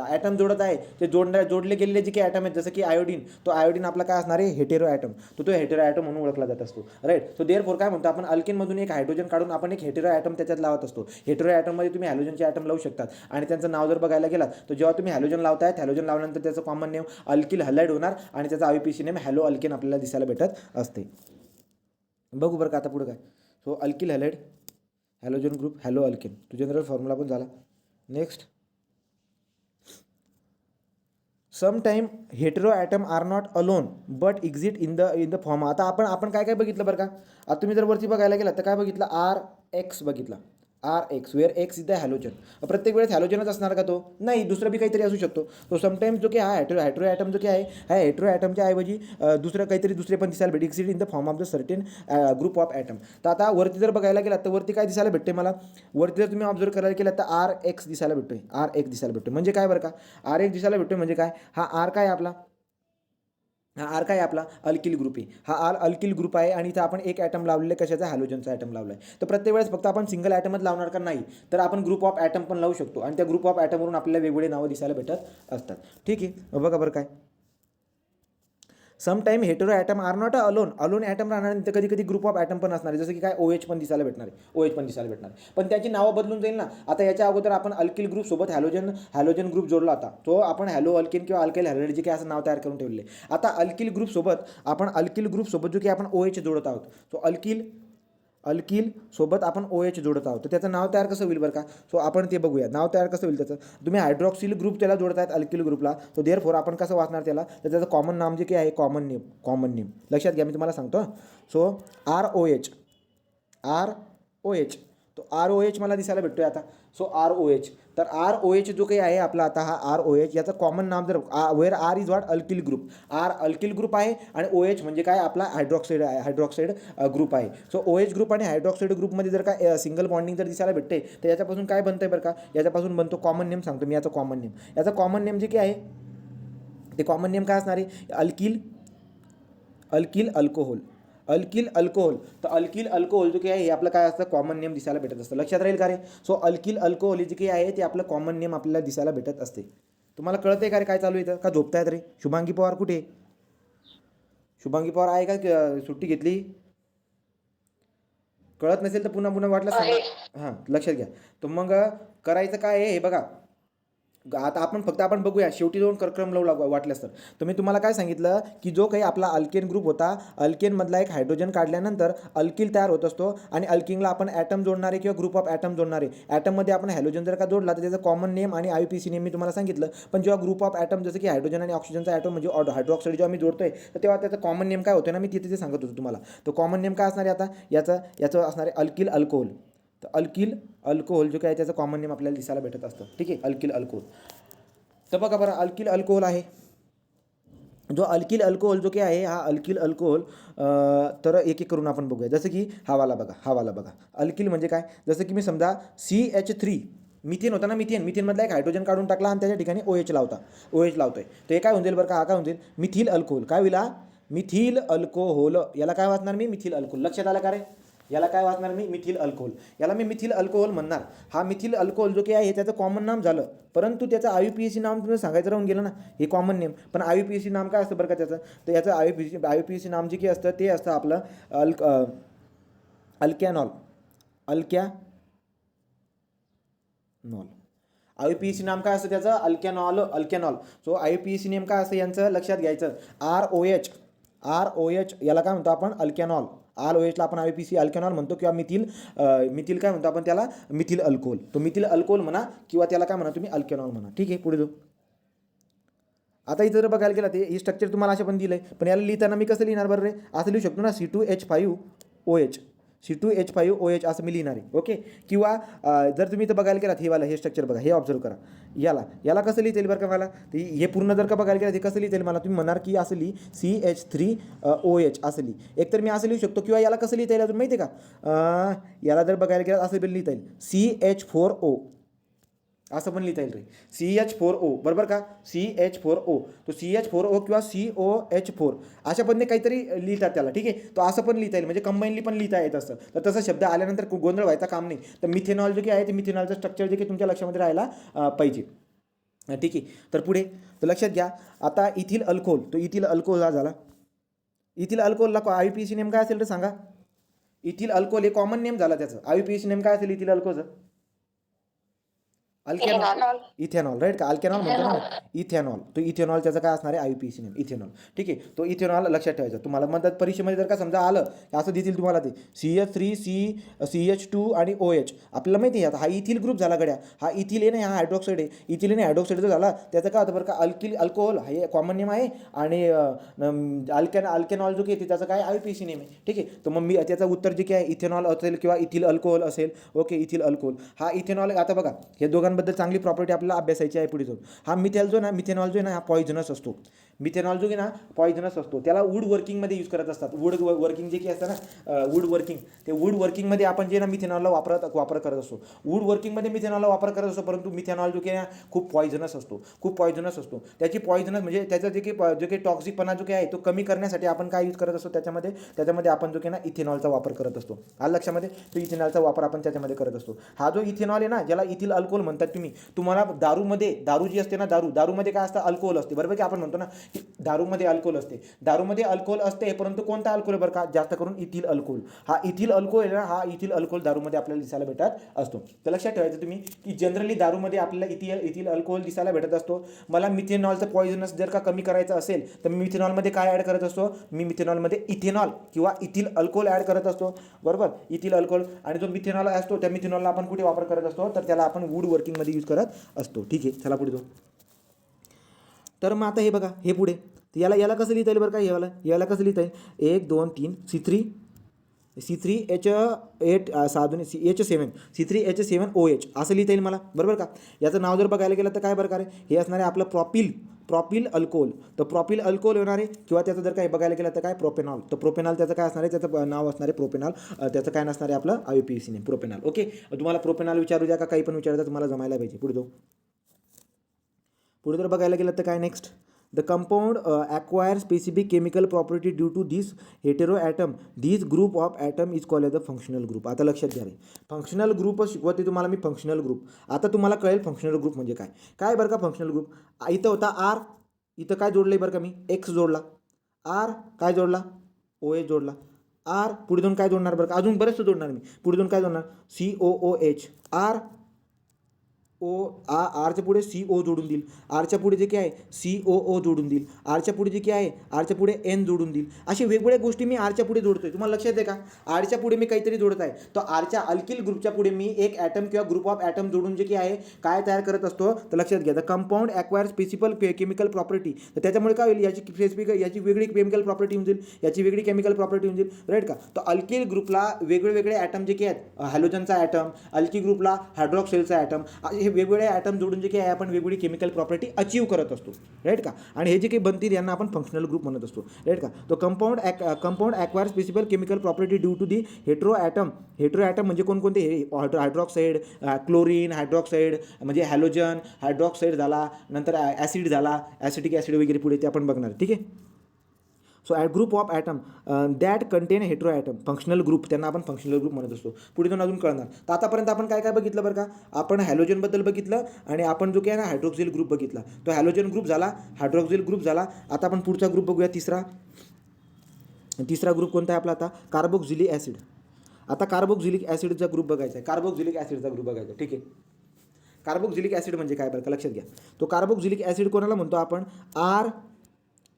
ॲटम जोडत आहे ते जोडले गेलेले जे काही ॲटम आहेत, जसं की आयोडीन, तो आयोडीन आपला काय असणार आहे, हेटेरो ॲटम. तो हेटेरो ॲटम म्हणून ओळखला जात असतो. राईट. सो देअरफॉर काय म्हणतो आपण, अल्केनमधून एक हायड्रोजन काढून आपण एक हेटेरो ॲटम त्याच्यात लावत असतो. हेटेरो ॲटममध्ये तुम्ही हॅलोजनचे ॲटम लावू शकतात. आणि त्यांचं नाव जर बघायला गेलात तर जेव्हा तुम्ही हॅलोजन लावताय, हॅलोजन लावल्यानंतर त्याचं कॉमन नेम अल्किल हलाइड होणार आणि त्याचा IUPAC नेम हॅलो अल्केन आपल्याला दिसायला भेटत असते. बघू बरं का आता पुढे काय. So alkyl halide, halogen group, halo alkane, तो जनरल फॉर्म्युला पण झाला. Next, sometime hetero atom are not alone but exist in the form. आता आपण काय बघितलं बरं का, आता तुम्ही जर वरती बघायला गेला तर काय बघितलं, RX बघितला. RX where X is the halogen. प्रत्येक वेळेस हॅलोजनच असणार का तो? नाही, दुसरं बी काहीतरी असू शकतो. तो समटाईम्स जो की हा हेटेरो ॲटम जो की आहे, ह्या हेटेरो ॲटमच्या ऐवजी दुसरं काहीतरी दुसरे पण दिसायला भेटेल. Exist in the form of the certain group of atom. तर आता वरती जर बघायला गेलात तर वरती काय दिसायला भेटते मला? वरती जर तुम्ही ऑब्झर्व करायला केलात तर RX दिसायला भेटतोय. RX दिसायला भेटतोय म्हणजे काय बरं का? RX दिसायला भेटतोय म्हणजे काय? हा R काय आपला? हा आर काय आपला? अल्किल ग्रुप आहे. हा आर अल्किल ग्रुप आहे आणि इथं आपण एक ॲटम लावलेलं आहे. कशाचा? हॅलोजनचा ॲटम लावला आहे. तर प्रत्येक वेळेस फक्त आपण सिंगल ॲटमच लावणार का? नाही, तर आपण ग्रुप ऑफ ॲटम पण लावू शकतो आणि त्या ग्रुप ऑफ ॲटमवरून आपल्याला वेगवेगळे नावं दिसायला भेटत असतात. ठीक आहे, बघा बरं काय. Some time hetero atom are not alone atom राहणार आणि कधी कधी ग्रुप ऑफ ॲटम पण असणार आहे. जसं की काय OH पण दिसायला भेटणार आहे. OH पण दिसायला भेटणार आहे. पण त्याची नावं बदलून जाईल ना. आता याच्या अगोदर आपण अल्किल ग्रुप सोबत हॅलोजन ग्रुप जोडला होता. तो आपण हॅलो अल्किन किंवा अल्काइल हॅलोजेन जे काही असं नाव तयार करून ठेवले. आता अल्किल ग्रुप सोबत जो की आपण OH जोडत आहोत. तो अल्किल सोबत आपण OH जोडत आहोत. तर त्याचं नाव तयार कसं होईल बरं का? सो आपण ते बघूया. नाव तयार कसं होईल त्याचं? तुम्ही हायड्रॉक्सिल ग्रुप त्याला जोडत आहेत अल्किल ग्रुपला. तो देअरफॉर आपण कसं वाचणार त्याला? तर त्याचं कॉमन नाम जे काही आहे, कॉमन नेम लक्षात घ्या, मी तुम्हाला सांगतो. सो ROH तो ROH मला दिसायला भेटतोय आता. सो ROH, तर ROH जो काही आहे आपला आता हा ROH याचं कॉमन नाम जर where R is what? Alkyl group. R alkyl group आहे आणि OH म्हणजे काय? आपला हायड्रॉक्साईड ग्रुप आहे. सो OH ग्रुप आणि हायड्रॉक्साईड ग्रुपमध्ये जर का सिंगल बॉन्डिंग जर दिसायला भेटते तर याच्यापासून काय बनतंय बरं का? याच्यापासून बनतो कॉमन नेम. सांगतो मी याचं कॉमन नेम. याचं कॉमन नेम जे काय आहे ते कॉमन नेम काय असणार आहे? Alkyl alcohol. तर अल्किल अल्कोहोल जो काही आहे हे आपलं काय असतं? कॉमन नेम दिसायला भेटत असतं. लक्षात राहील का रे? सो अल्किल अल्कोहोल जे काही आहे ते आपलं कॉमन नेम आपल्याला दिसायला भेटत असते. तुम्हाला कळतंय का रे काय चालू आहे? का झोपतायत रे? शुभांगी पवार कुठे? शुभांगी पवार आहे का? सुट्टी घेतली? कळत नसेल तर पुन्हा वाटलं सांगा. हां, लक्षात घ्या. तर मग करायचं काय आहे हे बघा. आता आपण बघूया शेवटी जाऊन कर्क्रम लावू वाटल्यास तर मी तुम्हाला काय सांगितलं की जो काही आपला अल्केन ग्रुप होता, अल्केनमधला एक हायड्रोजन काढल्यानंतर अल्किल तयार होत असतो आणि अल्किनला आपण ॲटम जोडणारे किंवा ग्रुप ऑफ ॲटम जोडणारे. ॲटममध्ये आपण हॅलोजन जर का जोडला तर त्याचं कॉमन नेम आणि IUPAC नेम मी तुम्हाला सांगितलं. पण जेव्हा ग्रुप ऑफ ॲटम जसं की हायड्रोजन आणि ऑक्सिजनचा ॲटम म्हणजे हायड्रॉक्साईड जेव्हा मी जोडतोय तर तेव्हा त्याचं कॉमन नेम काय होतं ना, मी तिथे ते सांगत होतो तुम्हाला. तो कॉमन नेम काय असणार आहे आता? याचं असणार आहे अल्किल अल्कोहोल. तर अल्किल अल्कोहोल जो काय त्याचं कॉमन नेम आपल्याला दिसायला भेटत असतं. ठीक आहे, अल्किल अल्कोहोल. तर बघा बरं, अल्किल अल्कोहोल आहे जो अल्किल अल्कोहोल जो काही आहे हा अल्किल अल्कोहोल. तर एक करून आपण बघूया. जसं की हा वाला बघा. अल्किल म्हणजे काय? जसं की मी समजा CH3 मिथेन होता ना, मिथेनमधला एक हायड्रोजन काढून टाकला आणि त्याच्या ठिकाणी OH लावतोय. तर हे काय होऊन जाईल बरं का? हा काय होऊन जाईल? Methyl alcohol. काय होईल? Methyl alcohol. याला काय वाचणार मी? Methyl alcohol. लक्षात आलं का रे? याला काय वाचणार मी? Methyl alcohol. याला मी मिथिल अल्कोहोल म्हणणार. हा मिथिल अल्कोहोल जो काही आहे त्याचं कॉमन नाम झालं, परंतु त्याचं IUPAC नाम तुम्ही सांगायचं राहून गेलं ना. हे कॉमन नेम, पण IUPAC नाम काय असतं बरं का त्याचं? तर याचं IUPAC नाम जे काही असतं ते असतं आपलं अल्कॅनॉल. IUPAC नाम काय असतं त्याचं? अल्कॅनॉल. सो IUPAC नेम काय असतं यांचं? लक्षात घ्यायचं. ROH याला काय म्हणतो आपण? अल्कॅनॉल. ROHला आपण IUPAC अल्कॅनॉल म्हणतो किंवा मिथिल काय म्हणतो आपण त्याला? Methyl alcohol. तो मिथिल अल्कोहोल म्हणा किंवा त्याला काय म्हणा तुम्ही? अल्कॅनॉल म्हणा. ठीक आहे, पुढे जाऊ. आता इथं जर बघायला गेला ते हे स्ट्रक्चर तुम्हाला असं पण दिलं आहे, पण याला लिहिताना मी कसं लिहिणार बरं रे? असं लिहू शकतो ना, C2H5OH असं मी लिहिणार आहे. ओके, किंवा जर तुम्ही इथं बघायला गेलात हे स्ट्रक्चर बघा, हे ऑब्झर्व करा. याला कसं लिहिता येईल बरं का मला? हे पूर्ण जर का बघायला गेलं हे कसं लिहिता येईल मला? तुम्ही म्हणाल की असं लिही CH3OH असं लिही. एकतर मी असं लिहू शकतो किंवा याला कसं लिहिता येईल अजून माहिती आहे का? याला जर बघायला गेलं असं पण लिहिता येईल CH4O असं पण लिहिता येईल रे. CH4O बरोबर का? CH4O. तो CH4O किंवा COH4 अशा पद्धतीने काहीतरी लिहितात त्याला. ठीक आहे, तो असं पण लिहिता येईल म्हणजे कंबाईनली पण लिहिता येत असतं. तर तसा शब्द आल्यानंतर गोंधळ व्हायचा काम नाही. तर मिथेनॉल जे काही आहे ते मिथेनॉलचं स्ट्रक्चर जे काही तुमच्या लक्षामध्ये राहायला पाहिजे. ठीक आहे, तर पुढे तर लक्षात घ्या. आता इथिल अल्कोहोल, तो इथिल अल्कोहोल हा झाला. इथिल अल्कोहोलला IUPAC नेम काय असेल तर सांगा? इथिल अल्कोहोल हे कॉमन नेम झाला त्याचं. IUPAC नेम काय असेल इथिल अल्कोहोलचं? अल्कॅनॉल, इथेनॉल, राईट का, अल्कॅनॉल म्हणतो ना इथेनॉल, तो इथेनॉल त्याचं काय असणार आहे IUPAC नेम इथेनॉल. ठीक आहे, तो इथेनॉल लक्षात ठेवायचा. तुम्हाला म्हणतात परीक्षेमध्ये जर का समजा आलं असं देतील तुम्हाला ते CH3CH2 आणि OH, आपल्याला माहिती आहे आता हा इथिल ग्रुप झाला गड्या, हा इथिल आहे ना, हा हायड्रॉक्साईड आहे, इथिल आणि हायड्रॉक्साईड जर झाला त्याचं काय होतं बरं का, अल्कोहोल हे कॉमन नेम आहे आणि अल्कॅनॉल जो की त्याचं काय IUPAC नेम आहे. ठीक आहे, तर मग मी त्याचं उत्तर जे काय इथेनॉल असेल किंवा इथिल अल्कोहोल असेल. ओके, इथिल अल्कोहोल हा इथेनॉल. आता बघा हे दोघांबद्दल चांगली प्रॉपर्टी आपल्याला अभ्यासायची आहे पुढे जाऊन. हा मिथेनॉल जो आहे ना हा पॉइझनस असतो. मिथेनॉल जो आहे ना पॉइझनस असतो, त्याला वूड वर्किंगमध्ये यूज करत असतात. वूड वर्किंग जे काही असतं ना वूड वर्किंग, ते वूड वर्किंगमध्ये आपण जे ना मिथेनॉलला वापर करत असतो. वूड वर्किंगमध्ये मिथेनॉलला वापर करत असतो, परंतु मिथेनॉल जो काही ना खूप पॉइझनस असतो. त्याची पॉइझनस म्हणजे त्याचा जो काही टॉक्सिकपणा जो काही आहे तो कमी करण्यासाठी आपण काय यूज करत असतो त्याच्यामध्ये आपण जो काही ना इथेनॉलचा वापर करत असतो. हा लक्षामध्ये, तो इथेनॉलचा वापर आपण त्याच्यामध्ये करत असतो. हा जो इथेनॉल आहे ना, ज्याला इथिल अल्कोहोल म्हणतात तुम्हाला दारू जी असते ना, दारूमध्ये काय असतं, अल्कोहोल असते, बरोबर की. आपण म्हणतो ना की दारूमध्ये अल्कोहोल असते, परंतु कोणता अल्कोहोल बरं का, जास्त करून इथिल अल्कोहोल. हा इथिल अल्कोहोल आहे ना, हा इथिल अल्कोहोल दारूमध्ये आपल्याला दिसायला भेटत असतो. तर लक्षात ठेवायचं तुम्ही की जनरली दारूमध्ये आपल्याला इथिल अल्कोहोल दिसायला भेटत असतो. मला मिथेनॉलचं पॉइझनस जर का कमी करायचं असेल तर मी मिथेनॉलमध्ये काय ॲड करत असतो, मी मिथेनॉलमध्ये इथेनॉल किंवा इथिल अल्कोहोल ॲड करत असतो, बरोबर, इथिल अल्कोहोल. आणि जो मिथेनॉल असतो त्या मिथेनॉलला आपण कुठे वापर करत असतो, तर त्याला आपण वूड वर्किंगमध्ये यूज करत असतो. ठीक आहे, चला पुढे जाऊ. तर मग आता हे बघा, हे पुढे याला कसं लिहिता येईल बरं का, याला कसं लिहिता येईल, 1 2 3 C3H8 H7 C3H7OH असं लिहिता येईल मला, बरोबर का. याचं नाव जर बघायला गेलं तर काय बरं का रे, हे असणार आहे आपलं प्रॉपिल अल्कोहोल. तर प्रॉपिल अल्कोहोल होणार आहे, किंवा त्याचं जर काही बघायला गेलं तर काय प्रोपेनॉल. तर प्रोपेनॉल त्याचं काय असणार आहे, त्याचं नाव असणार आहे प्रोपेनॉल. त्याचं काय नसणार आहे आपलं IUPAC नेम प्रोपेनॉल. ओके, तुम्हाला प्रोपेनॉल विचारू द्या का काही पण विचारू द्या, तुम्हाला जमायला पाहिजे. पुढे जर बघायला गेलं तर काय next, the compound acquire specific chemical property due to this heteroatom. This group of atom is called as a functional group. आता लक्षात घ्या रे, फंक्शनल ग्रुप शिकवते तुम्हाला मी, फंक्शनल ग्रुप. आता तुम्हाला कळेल फंक्शनल ग्रुप म्हणजे काय बरं का. फंक्शनल ग्रुप इथं होता R, इथं काय जोडलं बरं का मी, X जोडला, R काय जोडला, OH जोडला, R पुढे दोन काय जोडणार बरं का, अजून बरेचसं जोडणार मी, पुढे दोन काय जोडणार, COOH, R आरच्या पुढे CO जोडून देईल, आरच्या पुढे जे काय आहे COO जोडून देईल, आरच्या पुढे जे काय आहे आरच्या पुढे N जोडून देईल. अशी वेगवेगळ्या गोष्टी मी आरच्या पुढे जोडतोय. तुम्हाला लक्षात आहे का, आरच्या पुढे मी काहीतरी जोडत आहे, तर आरच्या अल्किल ग्रुपच्या पुढे मी एक ॲटम किंवा ग्रुप ऑफ ॲटम जोडून जे काय आहे काय तयार करत असतो. तर लक्षात घ्या, the compound acquire specific chemical property. तर त्याच्यामुळे काय होईल, याची वेगळी केमिकल प्रॉपर्टी होऊन जाईल, याची वेगळी केमिकल प्रॉपर्टी होऊन जाईल, राईट का. तर अल्किल ग्रुपला वेगवेगळे ॲटम जे काय आहेत, हॅलोजनचा ॲटम, अल्किल ग्रुपला हायड्रॉक्साईलचा ॲटम, वेगवेगळे ॲटम जोडून जे काही आहे आपण वेगवेगळी केमिकल प्रॉपर्टी अचीव करत असतो, राईट का. आणि हे जे काही बनतील यांना आपण फंक्शनल ग्रुप म्हणत असतो, राईट का. तो compound acquire specific chemical property due to the hetero atom म्हणजे कोणकोणते, हायड्रॉक्साईड, क्लोरीन, हायड्रॉक्साईड म्हणजे हॅलोजन, हायड्रॉक्साईड झाला, नंतर ॲसिड झाला, ॲसिटिक ॲसिड वगैरे पुढे ते आपण बघणार. ठीक आहे. So group of atom that contain hetero atom, functional group, त्यांना आपण फंक्शनल ग्रुप म्हणत असतो. पुढे जाऊन अजून कळणार. तर आतापर्यंत आपण काय काय बघितलं बरं का, आपण हॅलोजनबद्दल बघितलं आणि आपण जो काय ना हायड्रोक्सिल ग्रुप बघितला. तो हॅलोजन ग्रुप झाला, हायड्रोक्सिल ग्रुप झाला. आता आपण पुढचा ग्रुप बघूया, तिसरा ग्रुप कोणता आहे आपला आता, कार्बोक्झिलिक ॲसिड. आता कार्बोक्झिलिक ॲसिडचा ग्रुप बघायचा आहे, कार्बोक्झिलिक ॲसिडचा ग्रुप बघायचा. ठीक आहे. कार्बोक्झिलिक ॲसिड म्हणजे काय बरं का, लक्षात घ्या. तो कार्बोक्झिलिक ॲसिड कोणाला म्हणतो आपण,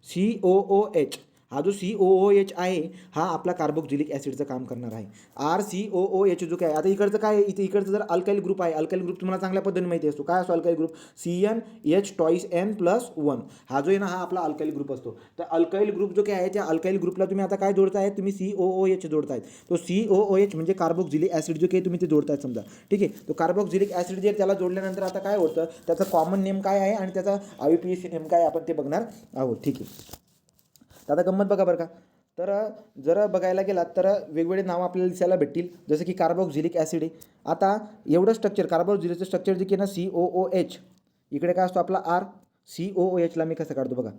RCOOH. हा जो COOH आहे हा आपला कार्बोक्झिलिक ॲसिडचं काम करणार आहे. RCOOH जो काय, आता इकडचं काय आहे, इकडचं जर अल्काइल ग्रुप आहे, अल्काइल ग्रुप तुम्हाला चांगल्या पद्धतीने माहिती असतो. काय असतो अल्काइल ग्रुप, CnH2n+1. हा जो आहे ना हा आपला अल्काइल ग्रुप असतो. तर अल्काइल ग्रुप जो काय आहे त्या अल्काइल ग्रुपला तुम्ही आता काय जोडताय, तुम्ही COOH जोडतायत. तो COOH म्हणजे कार्बोक्झिलिक ॲसिड जो काही तुम्ही ते जोडतायत समजा. ठीक आहे. तो कार्बोक्झिलिक ॲसिड जे त्याला जोडल्यानंतर आता काय होतं, त्याचा कॉमन नेम काय आहे आणि त्याचा IUPAC नेम काय आपण ते बघणार आहोत. ठीक आहे. तर आता गंमत बघा बरं का, तर जर बघायला गेलात तर वेगवेगळे नावं आपल्याला दिसायला भेटतील, जसं की कार्बोक्झिलिक ॲसिड आहे. आता एवढं स्ट्रक्चर, कार्बोक्झिलिकचं स्ट्रक्चर जे की ना COOH, इकडे काय असतो आपला R, COOHला मी कसं काढतो बघा,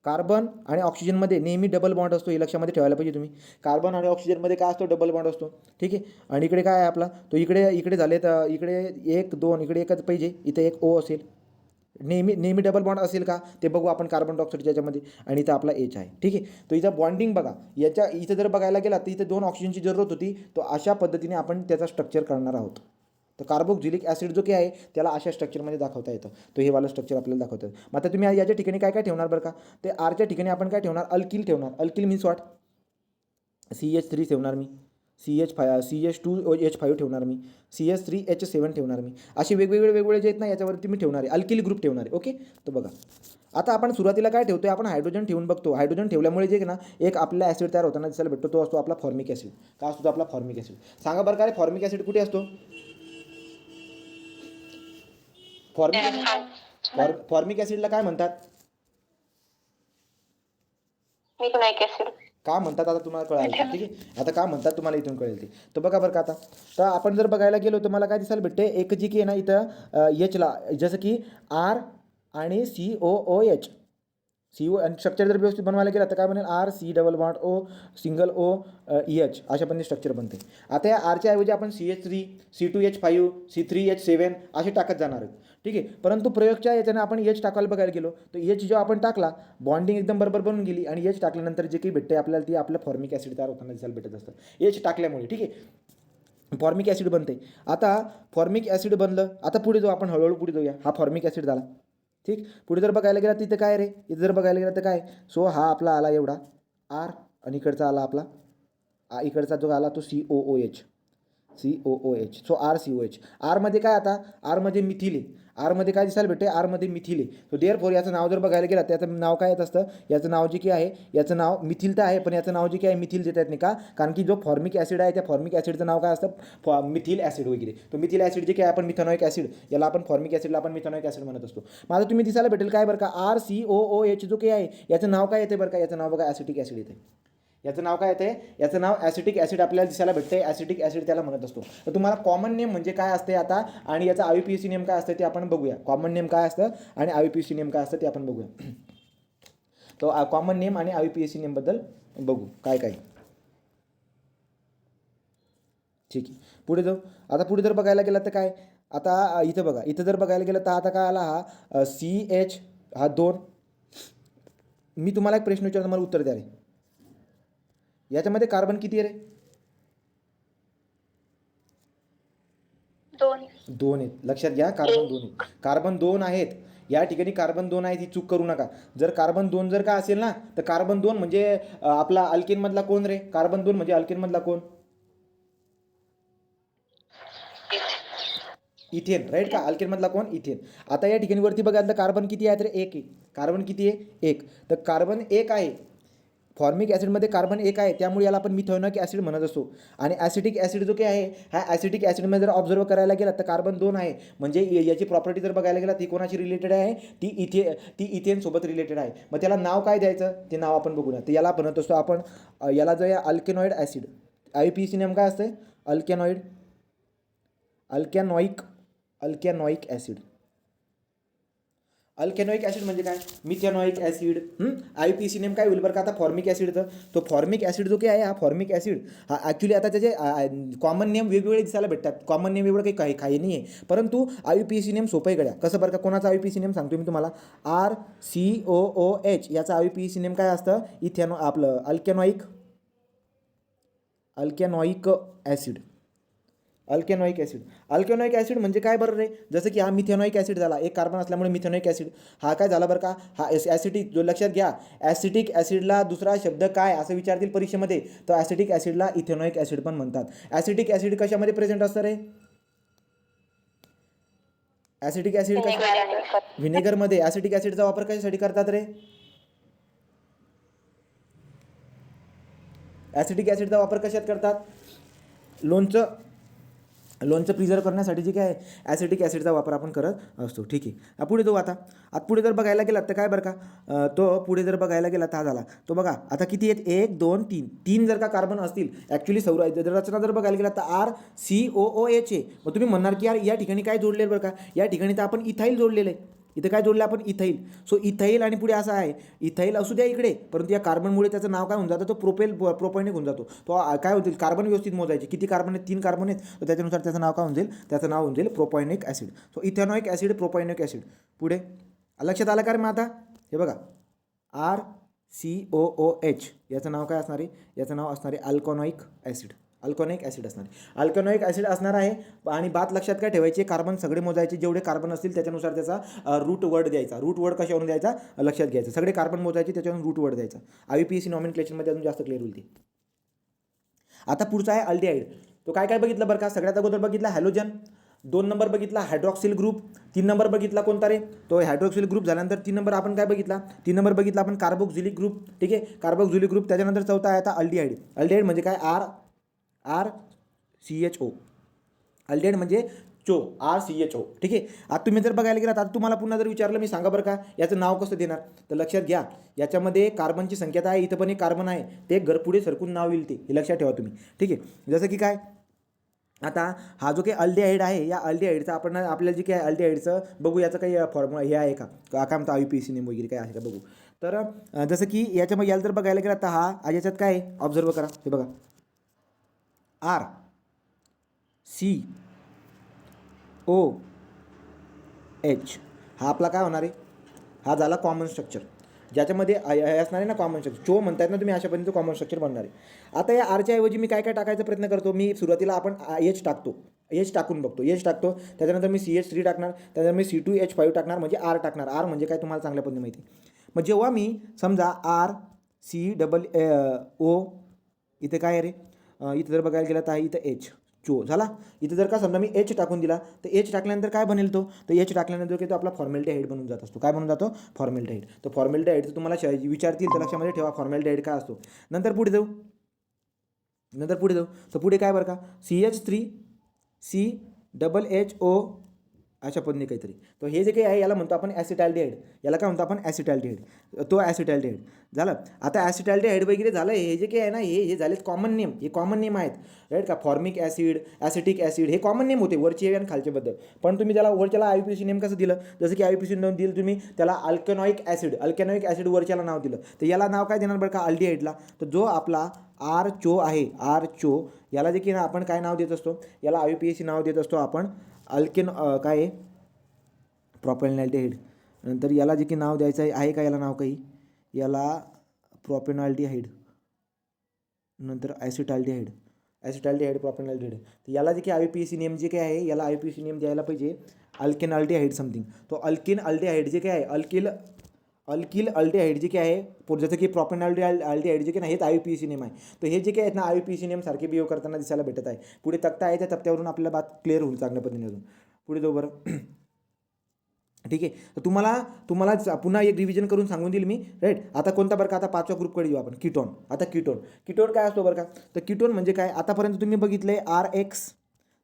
कार्बन आणि ऑक्सिजनमध्ये नेहमी डबल बॉन्ड असतो, हे लक्षामध्ये ठेवायला पाहिजे तुम्ही. कार्बन आणि ऑक्सिजनमध्ये काय असतो, डबल बॉन्ड असतो. ठीक आहे. आणि इकडे काय आहे आपला, तो इकडे झाले तर इकडे 1 2, इकडे एकच पाहिजे, इथे एक O असेल. नेहमी डबल बॉन्ड असेल का ते बघू आपण कार्बन डायऑक्साईडच्या याच्यामध्ये, आणि इथं आपला H आहे. ठीक आहे. तो इथं बॉन्डिंग बघा, इथं जर बघायला गेला तर इथं 2 ऑक्सिजनची जरूरत होती, तो अशा पद्धतीने आपण त्याचा स्ट्रक्चर करणार आहोत. तर कार्बोक्झिलिक ॲसिड जो काही आहे त्याला अशा स्ट्रक्चरमध्ये दाखवता येतं. तो हे वाला स्ट्रक्चर आपल्याला दाखवता येतं. मग आता तुम्ही याच्या ठिकाणी काय काय ठेवणार बरं का, ते आरच्या ठिकाणी आपण काय ठेवणार, अल्किल ठेवणार. अल्किल मीन्स व्हॉट, CH3 ठेवणार मी, CH2H5 ठेवणार मी, CH3H7 ठेवणार मी. असे वेगवेगळे जे आहेत ना याच्यावरती मी ठेवणार आहे, अल्किल ग्रुप ठेवणार आहे. ओके, तर बघा आता आपण सुरुवातीला काय ठेवतोय, आपण हायड्रोजन ठेवून बघतो. हायड्रोजन ठेवल्यामुळे जे ना एक आपला ॲसिड तयार होताना दिसायला भेटतो, तो असतो आपला फॉर्मिक ॲसिड. काय असतो तो आपला फॉर्मिक ॲसिड. सांगा बरं काय फॉर्मिक ॲसिड कुठे असतो. फॉर्मिक ॲसिडला काय म्हणतात, का म्हणतात आता तुम्हाला कळायला, ठीक आहे. आता का म्हणतात तुम्हाला इथून कळेल ते. तर बघा बरं का आता, तर आपण जर बघायला गेलो तर मला काय दिसायला भेटते, एक जी की आहे ना इथं एचला जसं की आर आणि COOH, CO आणि स्ट्रक्चर जर व्यवस्थित बनवायला गेलं तर काय बनेल, RC double bond O single O EH अशा पण स्ट्रक्चर बनते. आता या आरच्या ऐवजी आपण CH3 C2H5 C3H7 असे टाकत जाणार आहेत, ठीक आहे. परंतु प्रयोगच्या याच्यानं आपण एच टाकायला बघायला गेलो तर एच जेव्हा आपण टाकला बॉन्डिंग एकदम बरोबर बनून गेली आणि एच टाकल्यानंतर जे काही भेटते आपल्याला ती आपलं फॉर्मिक ॲसिड तयार होताना दिसायला भेटत असतं एच टाकल्यामुळे, ठीक आहे. फॉर्मिक ॲसिड बनते. आता फॉर्मिक ॲसिड बनलं, आता पुढे जाऊ आपण, हळूहळू पुढे जाऊया. हा फॉर्मिक ॲसिड झाला, ठीक. पुढे जर बघायला गेला तिथं काय रे, इथं जर बघायला गेला तर काय, सो हा आपला आला एवढा आर आणि इकडचा आला आपला इकडचा जो आला तो COOH. So RCOH. आरमध्ये काय, आता आरमध्ये मिथिल आहे. आरमध्ये काय दिसायला भेटते, आरमध्ये मिथिल आहे. सो देअरफॉर याचं नाव जर बघायला गेलं त्याचं नाव काय येत असतं, याचं नाव जे की आहे याचं नाव मिथिल तर आहे पण याचं नाव जे की आहे मिथिल देता येत नाही. का, कारण की जो फॉर्मिक ॲसिड आहे त्या फॉर्मिक ॲसिडचं नाव काय असतं, मिथिल ॲसिड वगैरे. तो मिथिल ॲसिड जे काय आपण मिथेनॉइक ॲसिड, याला आपण फॉर्मिक ॲसिडला आपण मिथेनॉइक ॲसिड म्हणत असतो. मग आता तुम्ही दिसायला भेटेल काय बरं का, RCOOH जो काही आहे याचं नाव काय येते बरं का, याचं नाव बघा ॲसिटिक ॲसिड येते. याचं नाव काय येते, याचं नाव ॲसिटिक ॲसिड आपल्याला दिसायला भेटते. ॲसिटिक ॲसिड त्याला म्हणत असतो. तर तुम्हाला कॉमन नेम म्हणजे काय असते आता आणि याचा IUPAC नेम काय असतं ते आपण बघूया. कॉमन नेम काय असतं आणि IUPAC नेम काय असतं ते आपण बघूया. तो कॉमन नेम आणि IUPAC नेमबद्दल बघू काय काय, ठीक आहे. पुढे जाऊ. आता पुढे जर बघायला गेलं तर काय, आता इथं बघा, इथं जर बघायला गेलं तर आता काय आला हा CH हा 2. मी तुम्हाला एक प्रश्न विचारतो, मला उत्तर द्या रे. याच्यामध्ये कार्बन किती आहे रे, 2 आहेत. लक्षात घ्या, कार्बन 2 आहेत. कार्बन 2 आहेत या ठिकाणी, कार्बन 2 आहेत ही चूक करू नका. जर कार्बन 2 जर का असेल ना तर कार्बन 2 म्हणजे आपला अल्केनमधला कोण रे, कार्बन 2 म्हणजे अल्केनमधला कोण, इथेन, राईट का, अल्केनमधला कोण, इथेन. आता या ठिकाणी वरती बघा तर कार्बन किती आहे तर 1 आहे. कार्बन किती आहे, 1. तर कार्बन 1 आहे, फॉर्मिक ॲसिडमध्ये कार्बन 1 आहे, त्यामुळे याला आपण मिथेनॉइक ॲसिड म्हणत असतो. आणि ॲसिटिक ॲसिड जो काही आहे हा ॲसिटिक ॲसिडमध्ये जर ऑब्झर्व करायला गेला तर कार्बन 2 आहे. म्हणजे याची प्रॉपर्टी जर बघायला गेला ती कोणाशी रिलेटेड आहे, ती इथेनसोबत रिलेटेड आहे. मग त्याला नाव काय द्यायचं ते नाव आपण बघूया. तर याला म्हणत असतो आपण, याला जो आहे अल्केनॉइड ॲसिड. IUPAC नेम काय असते, अल्कॅनॉइक ॲसिड. अल्कॅनॉइक ॲसिड म्हणजे काय, मिथेनॉइक ॲसिड. IUPAC नेम काय होईल बरं का आता फॉर्मिक ॲसिडचं. तो फॉर्मिक ॲसिड जो काही आहे हा फॉर्मिक ॲसिड हा ॲक्च्युली आता त्याचे कॉमन नेम वेगवेगळे दिसायला भेटतात. कॉमन नेम एवढं काही नाही आहे, परंतु IUPAC नेम सोपं आहे गड्या. कसं बरं का, कोणाचा IUPAC नेम सांगतो मी तुम्हाला, RCOOH याचा IUPAC नेम काय असतं, इथेनो आपलं अल्कॅनॉइक ॲसिड. अल्कॅनॉइक ॲसिड म्हणजे काय बरं रे, जसं की हा मिथेनॉइक ॲसिड झाला, एक कार्बन असल्यामुळे मिथेनॉइक ॲसिड. हा काय झाला बरं का, हा ॲसिटिक, जो लक्षात घ्या ॲसिटिक ॲसिडला दुसरा शब्द काय असं विचारतील परीक्षेमध्ये, तर ॲसिटिक ॲसिडला इथेनॉइक ॲसिड पण म्हणतात. ॲसिटिक ॲसिड कशामध्ये प्रेझेंट असतं रे, ॲसिटिक ॲसिड व्हिनेगरमध्ये. ॲसिटिक ॲसिडचा वापर कशासाठी करतात रे, ॲसिटिक ॲसिडचा वापर कशात करतात, लोणचं प्रिझर्व करण्यासाठी जे काय आहे ॲसिटिक ॲसिडचा वापर आपण करत असतो, ठीक आहे. पुढे जाऊ. आता पुढे जर बघायला गेलात तर काय बरं का, तो पुढे जर बघायला गेला तर झाला तो बघा आता किती आहेत, 1 2 3 जर का कार्बन असतील ॲक्च्युली रचना जर बघायला गेला तर RCOOH आहे. मग तुम्ही म्हणणार की यार या ठिकाणी काय जोडलेलं बरं का, या ठिकाणी तर आपण इथाईल जोडलेलं आहे. इथं काय जोडलं आपण, इथाईल. सो इथाईल आणि पुढे असं आहे, इथाईल असू द्या इकडे, परंतु या कार्बनमुळे त्याचं नाव काय होऊन जातं, तो प्रोपॉइनिक होऊन जातो. तो काय होतील, कार्बन व्यवस्थित मोजायचे किती कार्बन आहेत, 3 कार्बन आहेत, तर त्याच्यानुसार त्याचं नाव काय होऊन जाईल, त्याचं नाव होऊन जाईल propanoic acid. So ethanoic acid, propanoic acid. पुढे लक्षात आलं का रे. मग आता हे बघा RCOOH याचं नाव काय असणार आहे, याचं नाव असणार आहे अल्कॅनॉइक ॲसिड. अल्कॅनॉइक ॲसिड असणार आहे. अल्कॅनॉइक ॲसिड असणार आहे. आणि बात लक्षात काय ठेवायची, कार्बन सगळे मोजायचे, जेवढे कार्बन असतील त्याच्यानुसार त्याचा रूट वर्ड द्यायचा. रूट वर्ड कशावरून द्यायचा लक्षात घ्यायचं. सगळे कार्बन मोजायचे, त्याच्यावरून रूट वर्ड द्यायचा. IUPAC नॉमेनक्लेचरमध्ये अजून जास्त क्लिअर होईल ते. आता पुढचा आहे अल्डिहाइड. तो काय काय बघितलं बरं का. सगळ्यात अगोदर बघितला हॅलोजन, 2 नंबर बघितला हायड्रॉक्सिल ग्रुप, 3 नंबर बघितला कोणता रे, तो हायड्रॉक्सिल ग्रुप. झाल्यानंतर 3 नंबर आपण काय बघितला, 3 नंबर बघितला आपण कार्बोक्झिलिक ग्रुप. ठीक आहे, कार्बोक्झिलिक ग्रुप. त्याच्यानंतर चौथा आहे आता अल्डिहाइड. अल्डिहाइड म्हणजे काय, RCHO. अल्डिहाइड म्हणजे RCHO. ठीक आहे. आता तुम्ही जर बघायला गेलात, आता तुम्हाला पुन्हा जर विचारलं मी, सांगा बरं का याचं नाव कसं देणार, तर लक्षात घ्या याच्यामध्ये कार्बनची संख्या आहे, इथं पण एक कार्बन आहे, ते पुढे सरकून नाव येईल, ते हे लक्षात ठेवा तुम्ही. ठीक आहे. जसं की काय, आता हा जो काही अल्डिहाइड आहे, या अल्डिहाइडचा आपण आपल्याला जे काही अल्डिहाइडचं बघू, याचं काही फॉर्म्युला हे आहे का, काय म्हणतो IUPAC नेम वगैरे काय आहे का बघू. तर जसं की याच्यामध्ये याला जर बघायला गेला तर हा याच्यात काय आहे ऑब्झर्व करा. हे बघा, RCOH हा आपला काय होणार आहे, हा झाला कॉमन स्ट्रक्चर, ज्याच्यामध्ये असणार आहे ना कॉमन स्ट्रक्चर. चो म्हणतायत ना तुम्ही, अशा पद्धतीचं कॉमन स्ट्रक्चर बनणार आहे. आता या आरच्या ऐवजी मी काय काय टाकायचा प्रयत्न करतो, मी सुरुवातीला आपण H टाकतो, H टाकून बघतो, H टाकतो, त्याच्यानंतर मी CH3 टाकणार, त्याच्यानंतर मी C2H5 टाकणार, म्हणजे R टाकणार. R म्हणजे काय तुम्हाला चांगल्या पद्धतीने माहिती. मग जेव्हा मी समजा RCOO इथे काय आहे रे, इथं जर बघायला गेला तर इथं H चो झाला. इथं जर का समजा मी H टाकून दिला, तर H टाकल्यानंतर काय बनेल तो, तर H टाकल्यानंतर की तो आपला फॉर्मॅल्डिहाइड बनून जात असतो. काय बनून जातो, फॉर्मॅल्डिहाइड. तर फॉर्मॅल्डिहाइडचं तुम्हाला विचारतील तर लक्षामध्ये ठेवा, फॉर्मॅल्डिहाइड काय असतो. नंतर पुढे जाऊ, तर पुढे काय बरं का, CH3CHO अशा पद्धतीने काहीतरी. तर हे जे काही आहे याला म्हणतो आपण ॲसिटाल्डिहाइड. याला काय म्हणतो आपण ॲसिटाल्डिहाइड, तो ॲसिटाल्डिहाइड झालं. आता ॲसिटाल्डिहाइड वगैरे झालं, हे जे काही आहे ना, हे झालेत कॉमन नेम, हे कॉमन नेम आहेत राईट का. फॉर्मिक ॲसिड, ॲसिटिक ॲसिड हे कॉमन नेम होते वरचे आणि खालचेबद्दल. पण तुम्ही त्याला वरच्याला IUPAC नेम कसं दिलं, जसं की IUPAC नेम दिलं तुम्ही त्याला अल्कॅनॉइक ॲसिड वरच्याला नाव दिलं, तर याला नाव काय देणार बरं का, अल्डिहाइडला. तर जो आपला RCHO आहे, RCHO याला जे की ना आपण काय नाव देत असतो, याला IUPAC नाव देत असतो आपण काय आहे, प्रोपेनॉल्डिहाइड. नंतर याला जे की नाव द्यायचं आहे का, याला नाव काही, याला प्रोपेनॉल्डिहाइड, नंतर ॲसिटाल्डिहाइड, प्रोपेनॉल्डिहाइड. तर याला जे की IUPAC नेम जे काय आहे, याला IUPAC नेम द्यायला पाहिजे अल्केनॉल्डिहाइड समथिंग. तो अल्केनॉल्डिहाइड जे काय आहे, अल्किल अल्डिहाइड जे काय आहे, जसं की प्रोपेनॉल्डिहाइड जे काय नाही, हेच IUPAC नेम आहे. तर हे जे काय आहेत ना IUPAC नेम सारखे बिहेव करताना दिसायला भेटत आहे. पुढे तक्ता आहे, त्या तक्त्यावरून आपल्याला बात क्लिअर होईल चांगल्या पद्धतीने. अजून पुढे जाऊ बरं. ठीक आहे. तर तुम्हाला पुन्हा एक रिव्हिजन करून सांगून देईल मी राईट. आता कोणता बरं का, आता 5व्या ग्रुपकडे येऊ आपण, कीटोन. आता कीटोन काय असतो बरं का, तर कीटोन म्हणजे काय, आतापर्यंत तुम्ही बघितले RX,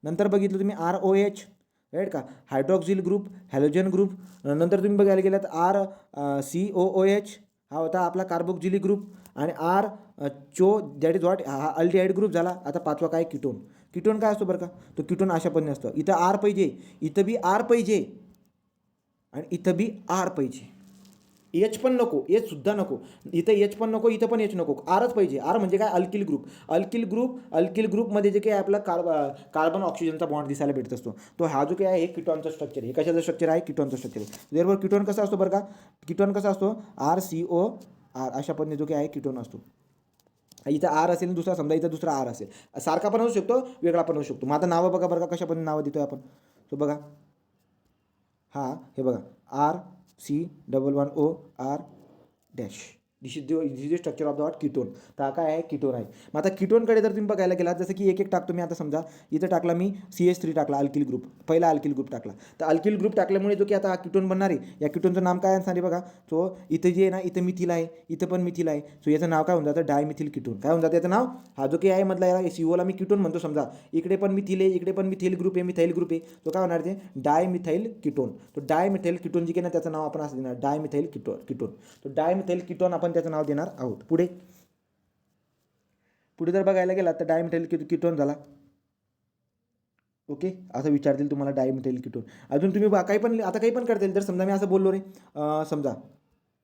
नंतर बघितलं तुम्ही ROH राईट का, हायड्रॉक्सिल ग्रुप, हॅलोजन ग्रुप. नंतर तुम्ही बघायला गेलात RCOOH हा होता आपला कार्बोक्झिलिक ग्रुप, आणि RCHO दॅट इज व्हॉट, हा अल्डिहाइड ग्रुप झाला. आता 5वा काय, कीटोन काय असतो बरं का, तो कीटोन अशा पद्धतीने असतं, इथं R पाहिजे, इथं बी R पाहिजे, आणि इथं बी R पाहिजे. H पण नको, H सुद्धा नको, इथं H पण नको, इथं पण H नको, Rच पाहिजे. R म्हणजे काय, अल्किल ग्रुपमध्ये जे काही आपला कार्बन ऑक्सिजनचा बॉन्ड दिसायला भेटत असतो, तो हा जो काही आहे कीटोनचा स्ट्रक्चर आहे. कशाचं स्ट्रक्चर आहे, कीटोनचं स्ट्रक्चर आहे. देअरफॉर कीटोन कसा असतो बरं का, कीटोन कसा असतो, RCOR अशा पद्धतीने जो काही आहे कीटोन असतो. इथं R असेल, दुसरा समजा इथं दुसरा R असेल, सारखा पण होऊ शकतो, वेगळा पण होऊ शकतो. मग आता नावं बघा बरं का, कशा पद्धतीने नावं देतोय आपण. तो बघा, हा हे बघा, RC11OR dash, this is structure of the what, ketone. तर हा काय आहे, कीटोन आहे. मग आता कीटोनकडे जर तुम्ही बघायला गेलात, जसं की एक एक टाकतो मी. आता समजा इथं टाकला मी CH3 टाकला, अल्किल ग्रुप, पहिला अल्किल ग्रुप टाकला. तर अल्किल ग्रुप टाकल्यामुळे जो की आता हा कीटोन बनणार आहे, या कीटोनचं नाम काय असणार आहे बघा. सो इथं जे आहे ना, इथं मिथिल आहे, इथं पण मिथिल आहे, सो याचं नाव काय होऊन जातं, डायमिथिल कीटोन. काय होऊन जातं याचं नाव, हा जो काही आहे मधला याला CO ला मी कीटोन म्हणतो समजा, इकडे पण मिथिल आहे, इकडे पण मिथिल ग्रुप आहे, मिथाईल ग्रुप आहे, तो काय होणार ते डायमिथाईल कीटोन. तो डायमिथाईल कीटोन जे काही ना, त्याचं नाव आपण असं देणार, डायमिथाईल कीटोन. तो डायमिथाईल कीटोन आपण त्याचं नाव देणार आहोत. पुढे जर बघायला गेला तर डायमिथाईल कीटोन झाला. ओके, असं विचारतील तुम्हाला डायमिथाईल कीटोन. अजून तुम्ही काही पण करता येईल. जर समजा मी असं बोललो रे, समजा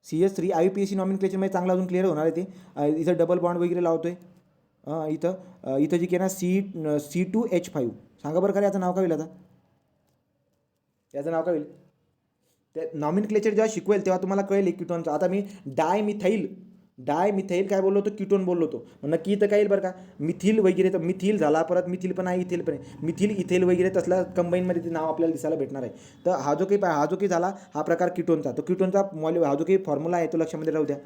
CH3 IUPAC नॉमेनक्लेचरमध्ये चांगला अजून क्लिअर होणार आहे ते. इथं डबल बॉन्ड वगैरे लावतोय, इथं जे की ना C2H5, सांगा बरं का याचं नाव काय होईल. आता याचं नाव काय होईल, ते नॉमेनक्लेचर जेव्हा शिकवेल तेव्हा तुम्हाला कळेल कीटोनचं. आता मी डायमिथाईल डाय मिथाईल काय बोललो होतो, कीटोन बोललो होतो. मग नक्की इथं काय येईल बरं का, मिथिल वगैरे. तर मिथिल झाला, परत मिथिल पण आहे, इथेल पण आहे, मिथिल इथेल वगैरे तसला कंबाईनमध्ये ते नाव आपल्याला दिसायला भेटणार आहे. तर हा जो काही झाला हा प्रकार कीटोनचा. तो कीटोनचा हा जो काही फॉर्म्युला आहे तो लक्षामध्ये राहू द्या.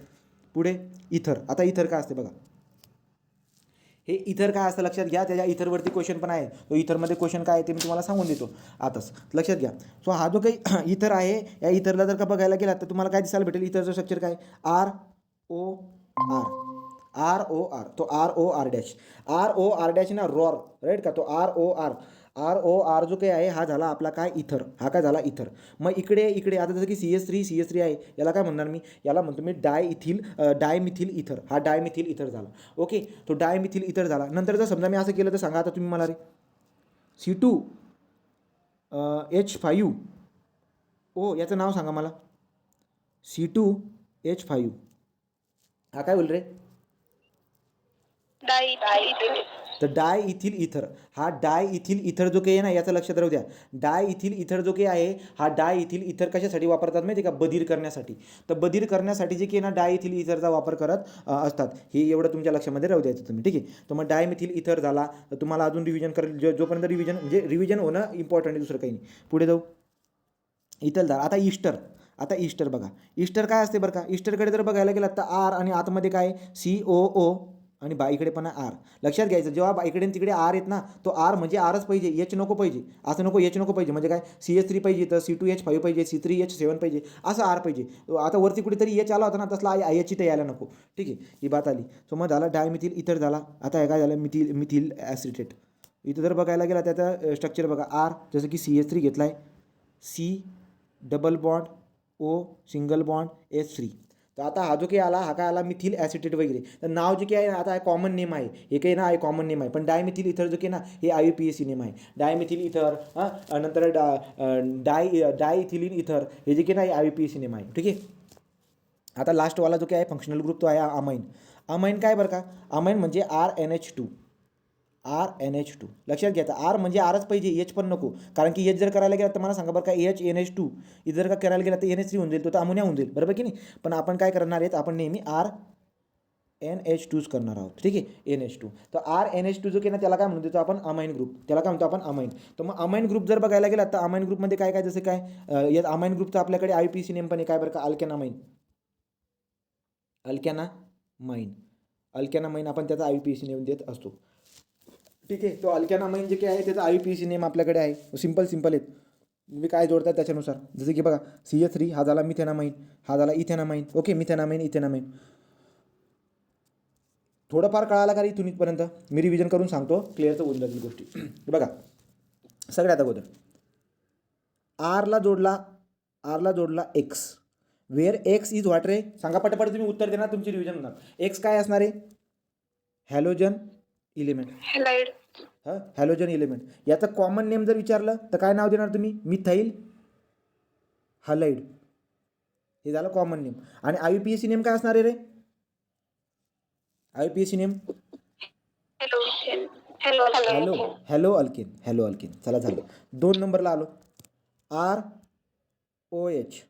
पुढे इथर. आता इथर काय असते बघा, हे इथर काय असतं लक्षात घ्या. त्याच्या इथरवरती क्वेश्चन पण आहे. तो इथरमध्ये क्वेश्चन काय आहे ते मी तुम्हाला सांगून देतो आताच, लक्षात घ्या. सो हा जो काही इथर आहे, या इथरला जर का बघायला गेला तर तुम्हाला काय दिसायला भेटेल, इथरचं स्ट्रक्चर काय, R O R, R O R. तो R O R dash, R O R dash ना रॉर, राईट का. तो R O R, R O R जो काही आहे हा झाला आपला काय इथर. हा काय झाला इथर. मग इकडे आता जसं की CS3 आहे, याला काय म्हणणार मी, याला म्हणतो मी डायमिथिल इथर. हा डायमिथिल इथर झाला. ओके, तो डायमिथिल इथर झाला. नंतर जर समजा मी असं केलं तर सांगा आता तुम्ही मला रे, C2H5O, याचं नाव सांगा मला. C2H5 हा काय बोल रे, तर डाय इथिल इथर. हा डाय इथिल इथर जो काही आहे ना, याचं लक्षात राहू द्या. डाय इथिल इथर जो काही आहे, हा डाय इथिल इथर कशासाठी वापरतात माहिती आहे का, बधीर करण्यासाठी. तर बधीर करण्यासाठी जे की ना डाय इथिल इथरचा वापर करत असतात. हे एवढं तुमच्या लक्षामध्ये राहू द्यायचं तुम्ही, ठीक आहे. तर मग डायमिथिल इथर झाला. तर तुम्हाला अजून रिव्हिजन करेल, जोपर्यंत रिव्हिजन म्हणजे रिव्हिजन होणं इम्पॉर्टंट आहे, दुसरं काही नाही. पुढे जाऊ, इथल झाला. आता ईस्टर बघा. ईस्टर काय असते बरं का, ईस्टरकडे जर बघायला गेलं तर आर आणि आतमध्ये काय COO आणि इकडे पण आर. लक्षात घ्यायचं, जेव्हा इकडे आणि तिकडे आर येत ना, तो आर म्हणजे आरच पाहिजे, एच नको पाहिजे. असं नको एच नको पाहिजे, म्हणजे काय CS3 पाहिजे तर C2H5 पाहिजे, C3H7 पाहिजे, असं आर पाहिजे. आता वरती कुठेतरी एच आला होता ना, तसला एच इथं यायला नको, ठीक आहे. ही बात आली. सो मग झाला डायमिथिल इथर झाला. आता हे काय झालं, मिथिल ॲसिटेट. इथं जर बघायला गेला त्याचा स्ट्रक्चर बघा, आर जसं की CS3 घेतला आहे, C double bond O single bond H3. तर आता हा जो काही आला, हा काय आला मिथिल ॲसिटेट वगैरे. तर नाव जे काही आहे ना, आता कॉमन नेम आहे, हे काही ना कॉमन नेम आहे. पण डायमिथिल इथर जो काही ना, हे IUPAC नेम आहे. डायमिथिल इथर, नंतर डायइथिलीन इथर, हे जे काही ना IUPAC नेम आहे, ठीक आहे. आता लास्टवाला जो काही आहे फंक्शनल ग्रुप तो आहे अमाइन. अमाइन काय बरं का, अमाइन म्हणजे RNH2. लक्षात घ्या. आर म्हणजे आरच पाहिजे, एच पण नको. कारण की एच जर करायला गेला तर मला सांगा बरं का, NH2 इथं जर का करायला गेला तर NH3 होऊन जाईल, तो तर अमोनिया होऊन जाईल, बरोबर की नाही. पण आपण काय करणार आहेत, आपण नेहमी RNH2 करणार आहोत, ठीक आहे. NH2. तर RNH2 जो की ना, त्याला काय म्हणतो तो आपण अमाइन ग्रुप, त्याला काय म्हणतो आपण अमाइन. तर मग अमाइन ग्रुप जर बघायला गेला तर अमाइन ग्रुपमध्ये काय काय, जसं काय या अमाइन ग्रुपचा आपल्याकडे IUPAC नेम पण आहे काय बरं का, अल्कॅनामाइन आपण त्याचा IUPAC नेम देत असतो, ठीक आहे. तो अल्कॅनामाइन जे काही आहे त्याचा IUPAC नेम आपल्याकडे आहे. सिंपल आहेत, तुम्ही काय जोडतात त्याच्यानुसार. जसं की बघा, CH3 हा झाला मिथेनामाइन, हा झाला इथेनामाइन. Okay, ethanamine. थोडंफार कळायला का इथून इथपर्यंत, मी रिव्हिजन करून सांगतो, क्लिअर तर होऊन जातील गोष्टी. बघा, सगळ्यात अगोदर आरला जोडला X, where X is what रे, सांगा पटपट, तुम्ही उत्तर देणार, तुमची रिव्हिजन होणार. एक्स काय असणार आहे, हॅलोजन इलेमेंट, हॅलोजन इलेमेंट. याचं कॉमन नेम जर विचारलं तर काय नाव देणार तुम्ही, मिथाईल हलाइड. हे झालं कॉमन नेम. आणि IUPAC नेम काय असणार आहे रे, IUPAC नेम हॅलो अल्केन. चला झालं, 2 नंबरला आलो, ROH.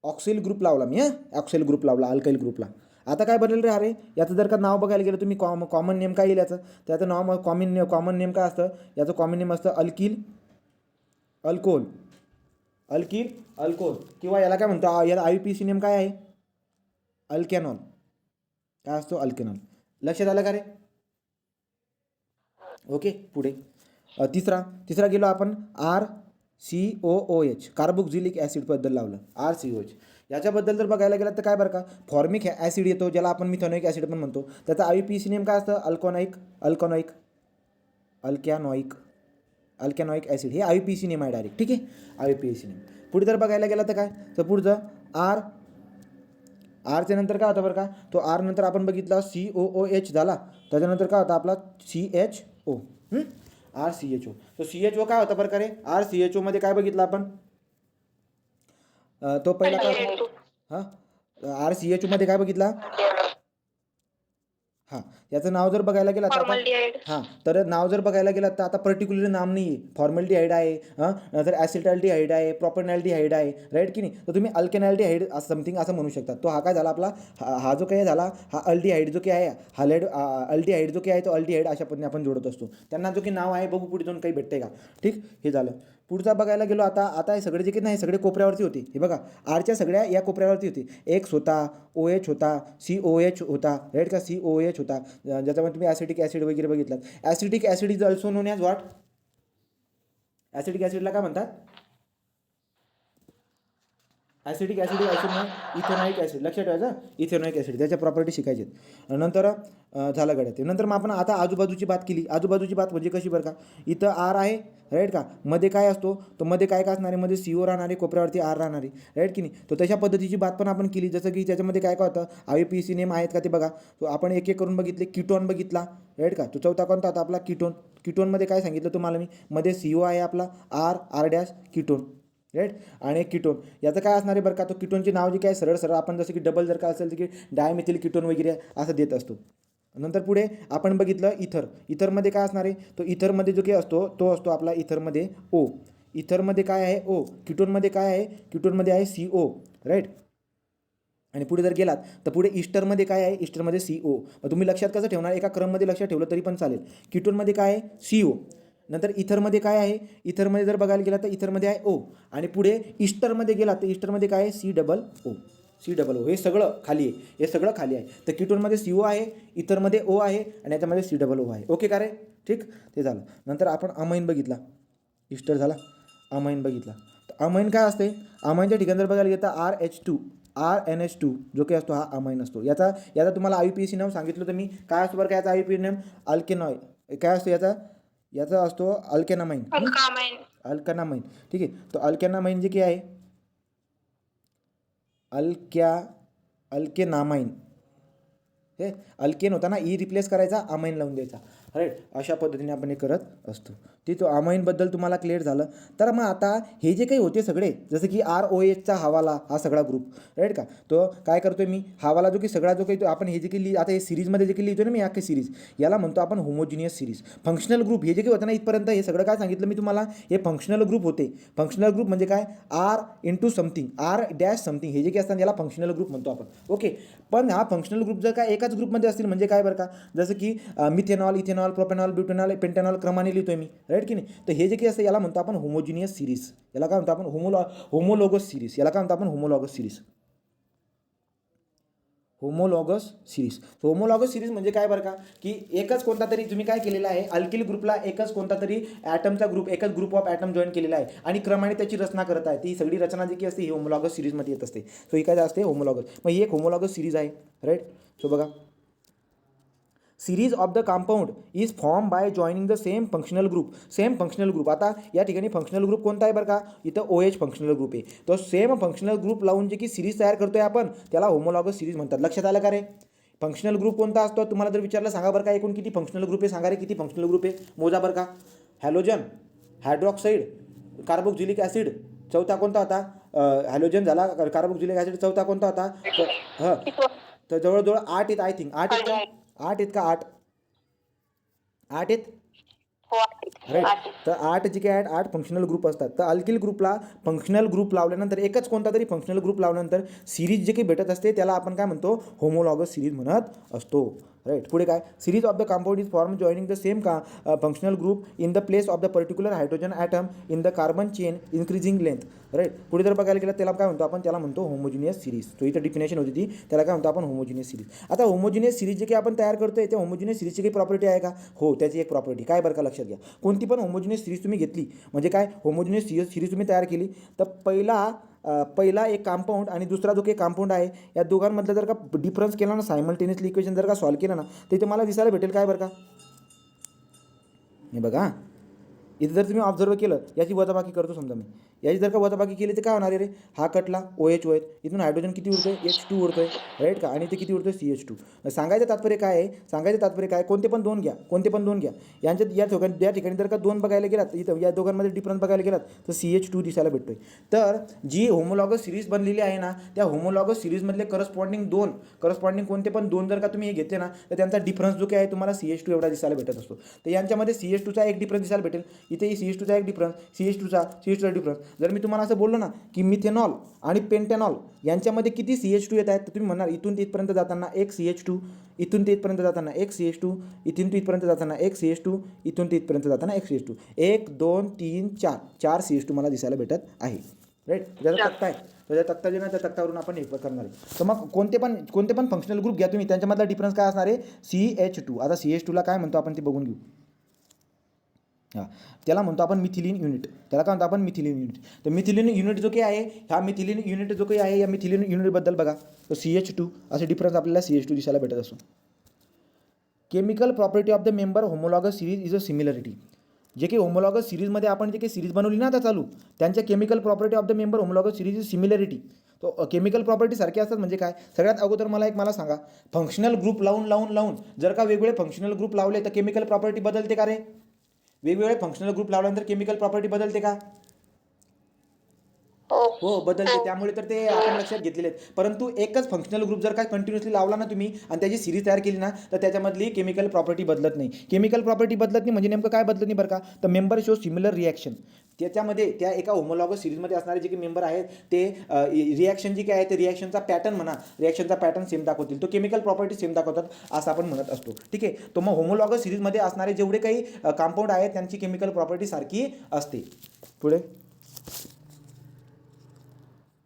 ऑक्सिल ग्रुप लावला मी, ऑक्सिल ग्रुप लावला अल्काइल ग्रुपला. आता काय बनेल रे अरे, याचं जर का नाव बघायला गेलं तुम्ही, कॉमन नेम काय येईल याचं, त्याचं नाव कॉमन नेम काय असतं, याचं कॉमन नेम असतं अल्कोल, किंवा याला काय म्हणतो, याला IUPAC नेम काय आहे, अल्कॅनॉल. काय असतो, अल्कॅनॉल. लक्षात आलं का रे. ओके, पुढे तिसरा गेलो आपण, RCOOH, कार्बोक्झिलिक ॲसिडबद्दल लावलं, RCOH. याच्याबद्दल जर बघायला गेलं तर काय बरं का, फॉर्मिक ॲसिड येतो, ज्याला आपण मिथेनॉइक ॲसिड पण म्हणतो. त्याचा IUPAC नेम काय असतं, अल्कॅनॉइक ॲसिड. हे IUPAC नेम आहे डायरेक्ट, ठीक आहे, IUPAC नेम. पुढे जर बघायला गेला तर काय, तर पुढचं आरच्या नंतर काय होतं बरं का, तो आर नंतर आपण बघितला COOH झाला. त्याच्यानंतर काय होता आपला CHO, RCHO. तो CHO काय होता बरं का रे, RCHO मध्ये काय बघितलं आपण, तो पहिला काय होता, RCHO मध्ये काय बघितला, हां, याचं नाव जर बघायला गेलात तर आता फॉर्मल्डिहाइड. हां, तर नाव जर बघायला गेलात तर आता पर्टिक्युलर नाम नाही आहे. फॉर्मल्डिहाइड आहे, नंतर ॲसिटाल्डिहाइड आहे, प्रोपेनॉल्डिहाइड आहे, राईट की नाही. तर तुम्ही अल्केनॉल्डिहाइड असं समथिंग असं म्हणू शकता. तो हा काय झाला आपला, हा जो काही झाला, हा अल्डिहाइड जो काही आहे, अल्डिहाइड जो काही आहे तो अल्डिहाइड अशा पद्धतीने आपण जोडत असतो. त्यांना जो काही नाव आहे बघू पुढे जाऊन काही भेटते का. ठीक, हे झालं. पुढचा बघायला गेलो आता आता हे सगळे जे काही नाही सगळे कोपऱ्यावरती होते. हे बघा, आरच्या सगळ्या या कोपऱ्यावरती होते. एक्स होता, ओ एच होता, सी ओ एच होता, राईट का, सी ओ एच होता, ज्याच्यामध्ये तुम्ही ॲसिटिक ॲसिड वगैरे बघितलात. Acetic acid is also known as what, acetic ॲसिडला काय म्हणतात, acidic acid also known ethanoic acid. लक्षात ठेवायचं, इथेनॉइक ॲसिड, त्याच्या प्रॉपर्टी शिकायचे. नंतर झालं गड्या ते. नंतर मग आपण आता आजूबाजूची बात केली. आजूबाजूची बात म्हणजे कशी बरं का, इथं आर आहे, राईट का, मध्ये काय असतो, तर मध्ये काय काय असणारे, मध्ये सी ओ राहणारे, कोपऱ्यावरती आर राहणारी, राईट की नाही. तर तशा पद्धतीची बात पण आपण केली. जसं की त्याच्यामध्ये काय काय होतं, आय पी सी नेम आहेत का ते बघा. तो आपण एक एक करून बघितले. कीटोन बघितला, राईट का, तो चौथा कोणता होता आपला, कीटोन. कीटोनमध्ये काय सांगितलं तुम्हाला मी, मध्ये सी ओ आहे आपला, R R dash ketone, right. आणि एक कीटोन याचं काय असणार आहे बरं का, तो कीटोनचे नाव जे काय सरळ सरळ आपण जसं की डबल जर का असेल तर की डायमिथिल कीटोन वगैरे असं देत असतो. नंतर पुढे आपण बघितलं इथर. इथरमध्ये काय असणार आहे, तो इथरमध्ये जो काही असतो तो असतो आपला इथरमध्ये ओ. इथरमध्ये काय आहे, ओ. कीटोनमध्ये काय आहे, कीटोनमध्ये आहे सी ओ, राईट. आणि पुढे जर गेलात तर पुढे ईस्टरमध्ये काय आहे, ईस्टरमध्ये सी ओ. मग तुम्ही लक्षात कसं ठेवणार, एका क्रममध्ये लक्षात ठेवलं तरी पण चालेल. कीटोनमध्ये काय आहे, सी ओ. नंतर इथरमध्ये काय आहे, इथरमध्ये जर बघायला गेला तर इथरमध्ये आहे ओ. आणि पुढे ईस्टरमध्ये गेला तर ईस्टरमध्ये काय आहे, C double O. C double O, हे सगळं खाली आहे, हे सगळं खाली आहे. तर कीटोनमध्ये सी ओ आहे, इथरमध्ये ओ आहे, आणि याच्यामध्ये सी डबल ओ आहे. ओके का रे, ठीक, ते झालं. नंतर आपण अमाइन बघितला, ईस्टर झाला, अमाइन बघितला. तर अमाइन काय असते, अमाइनच्या ठिकाणी जर बघायला गेलं तर R H two, R N H two जो काही असतो हा अमाइन असतो. याचा तुम्हाला आय पी सी नाव सांगितलं तर मी, काय असतो बरं का याचा आय पी नेम, अल्केनॉय. काय असतो याचा असतो अल्केनामाइन. अल्कामाइन. अल्कनामाइन, ठीक आहे. तो अल्केनामाइन जे काही आहे, अल्केनामाइन, हे अल्केन होता ना, ई रिप्लेस करायचा, अमाइन लावून द्यायचा, राईट. अशा पद्धतीने आपण हे करत असतो. ते तो अमाइनबद्दल तुम्हाला क्लिअर झालं. तर मग आता हे जे काही होते सगळे, जसं की आर ओ एचचा हवाला हा सगळा ग्रुप, राईट का, तो काय करतोय मी, हवाला जो की सगळा जो काही तो आपण हे जे काही आता हे सिरीजमध्ये जे काही लिहितो ना मी अख्खी सिरीज, याला म्हणतो आपण होमोजिनियस सिरीज. फंक्शनल ग्रुप हे जे काही होतं ना इथपर्यंत, हे सगळं काय सांगितलं मी तुम्हाला, हे फंक्शनल ग्रुप होते. फंक्शनल ग्रुप म्हणजे काय, R into something, R dash something, हे जे काही असतात याला फंक्शनल ग्रुप म्हणतो आपण. ओके. पण हा फंक्शनल ग्रुप जर काय एकाच ग्रुपमध्ये असतील म्हणजे काय बरं का, जसं की मिथेनॉल, इथेनॉल, प्रोपेनॉल, ब्युटेनॉल, पेंटेनॉल क्रमाने लिहितोय मी, राईट की नाही. तर हे जे काही असतं याला म्हणतो आपण होमोजिनियस सिरीज. याला काय म्हणतो आपण, होमोलॉगस सिरीज. याला काय म्हणतो आपण, homologous series. Homologous series. Homologous series म्हणजे काय बरं का, की एकच कोणता तरी तुम्ही काय केलेला आहे, अल्किल ग्रुपला एकच कोणता तरी ॲटमचा ग्रुप, एकच ग्रुप ऑफ ॲटम जॉईन केलेला आहे आणि क्रमाने त्याची रचना करत आहे. ती सगळी रचना जी की असते ही होमोलॉगस सिरीजमध्ये येत असते. सो ही काय असते, होमोलॉगस. मग ही एक होमोलॉगस सिरीज आहे, राईट. सो बघा, series of the compound is form by joining the same functional group. Same functional group, आता या ठिकाणी फंक्शनल ग्रुप कोणता आहे बरं का, इथं ओ एच फंक्शनल ग्रुप आहे. तो सेम फंक्शनल ग्रुप लावून जे की सिरीज तयार करतोय आपण त्याला होमोलॉगस सिरीज म्हणतात. लक्षात आलं का रे. फंक्शनल ग्रुप कोणता असतो तुम्हाला जर विचारलं, सांगा बरं का, एकूण किती फंक्शनल ग्रुप आहे, सांगा रे किती फंक्शनल ग्रुप आहे, मोजा बरं का. हॅलोजन, हायड्रॉक्साईड, कार्बोक्झिलिक ॲसिड, चौथा कोणता होता, हॅलोजन झाला, कार्बोक्झिलिक ॲसिड चौथा कोणता होता, हां, तर जवळजवळ 8 आहेत, आय थिंक 8 आहेत का, 8 आहेत का, 8 आहेत, राईट. तर 8 जे काय 8 फंक्शनल ग्रुप असतात. तर अल्किल ग्रुपला फंक्शनल ग्रुप लावल्यानंतर, एकच कोणता तरी फंक्शनल ग्रुप लावल्यानंतर सिरीज जे काही भेटत असते त्याला आपण काय म्हणतो, होमोलॉगस सिरीज म्हणत असतो, राईट. पुढे काय, series of the compound is form joining the same functional group in the place of the particular hydrogen atom in the carbon chain increasing length, right. पुढे जर बघायला गेलं त्याला काय म्हणतो आपण, त्याला म्हणतो होमोजिनियस सिरीज. तो इथं डिफिनेशन होती ती, त्याला काय म्हणतो आपण, होमोजिनियस सिरीज. आता होमोजिनियस सिरीज जे काही आपण तयार करतोय त्या होमोजिनियस सिरीजची काही प्रॉपर्टी आहे का, हो, त्याची एक प्रॉपर्टी काय बरं का, लक्षात घ्या. कोणती पण होमोजिनियस सिरीज तुम्ही घेतली म्हणजे काय, होमोजिनियस सिरीज तुम्ही तयार केली तर पहिला एक कंपाऊंड आणि दुसरा जो काही कंपाऊंड आहे या दोघांमधला जर का डिफरन्स केला ना, सायमल्टेनियसली इक्वेशन जर का सॉल्व्ह केलं ना, ते तुम्हाला दिसायला भेटेल काय बरं का, हे बघा इथं जर तुम्ही ऑब्झर्व केलं, याची वजाबाकी करतो समजा मी, याची जर का वजाबाकी केली तर काय होणार आहे रे, हा कटला OH होईल, इथून हायड्रोजन किती उरतोय H2 उरतोय, राईट का, आणि ते किती उरतोय CH2. सांगायचं तात्पर्य काय आहे, सांगायचं तात्पर्य काय, कोणते पण दोन घ्या, कोणते पण दोन घ्या, यांच्यात या ठिकाणी जर का दोन बघायला गेलात, इथं या दोघांमध्ये डिफरन्स बघायला गेलात तर CH2 दिसायला भेटतोय. तर जी होमोलॉगस सिरीज बनलेली आहे ना, त्या होमोलॉगस सिरीजमधले करस्पॉन्डिंग कोणते पण दोन जर का तुम्ही हे घेतले ना, तर त्यांचा डिफरन्स जो काय आहे तुम्हाला CH2 एवढा दिसायला भेटत असतो. तर यांच्यामध्ये CH2चा एक डिफरन्स दिसायला भेटेल, इथेही CH2चा एक डिफरन्स, CH2चा डिफरन्स. जर मी तुम्हाला असं बोललो ना की मिथेनॉल आणि पेंटॅनॉल यांच्यामध्ये किती CH2 येत आहेत, तर तुम्ही म्हणणार इथून ते इथपर्यंत जाताना एक CH2, इथून ते इथपर्यंत जाताना एक CH2, इथून ते इथपर्यंत जाताना एक CH2, इथून ते इथपर्यंत जाताना एक CH2, 1 2 3 4 CH2 मला दिसायला भेटत आहे, राईट. त्याचा तक्ता आहे, त्याच्या तक्ता जे ना त्या तक्त्यावरून आपण हे करणार आहे. तर मग कोणते पण फंक्शनल ग्रुप घ्या तुम्ही, त्यांच्यामधला डिफरन्स काय असणार आहे, CH2. आता CH2ला काय म्हणतो आपण ते बघून घेऊ. हां, त्याला म्हणतो आपण मिथिलीन युनिट, त्याला काय म्हणतो आपण मिथिलीन युनिट. तर मिथिलीन युनिट जो काही आहे, ह्या मिथिलीन युनिट जो काही आहे, या मिथिलीन युनिटबद्दल बघा, तर CH2 असे डिफरन्स आपल्याला CH2 दिसायला भेटत असतो. Chemical property of the member homologous series is a similarity. जे काही होमोलॉगस सिरीजमध्ये आपण जे काही सिरीज बनवली ना आता चालू, त्यांच्या chemical property of the member homologous series is similarity. तो केमिकल प्रॉपर्टी सारखे असतात म्हणजे काय, सगळ्यात अगोदर मला सांगा, फंक्शनल ग्रुप लावून जर का वेगवेगळे फंक्शनल ग्रुप लावले तर केमिकल प्रॉपर्टी बदलते का रे, वेगवेगळे फंक्शनल ग्रुप लावल्यानंतर केमिकल प्रॉपर्टी बदलते का, हो बदलते. त्यामुळे तर ते आपण लक्षात घेतलेले आहेत. परंतु एकच फंक्शनल ग्रुप जर काय कंटिन्युअसली लावला ना तुम्ही आणि त्याची सिरीज तयार केली ना, तर त्याच्यामधली केमिकल प्रॉपर्टी बदलत नाही. केमिकल प्रॉपर्टी बदलत नाही म्हणजे नेमकं काय बदलत नाही बरं का, तर मेंबर शो सिमिलर रिॲक्शन. त्याच्यामध्ये त्या एका होमोलॉगस सिरीजमध्ये असणारे जे काही मेंबर आहेत ते रिॲक्शन जी काय आहे ते रिॲक्शनचा पॅटर्न म्हणा, रिॲक्शनचा पॅटर्न सेम दाखवतील, तो केमिकल प्रॉपर्टी सेम दाखवतात असं आपण म्हणत असतो. ठीक आहे. तो मग होमोलॉगस सिरीजमध्ये असणारे जेवढे काही कंपाऊंड आहेत त्यांची केमिकल प्रॉपर्टी सारखी असते. पुढे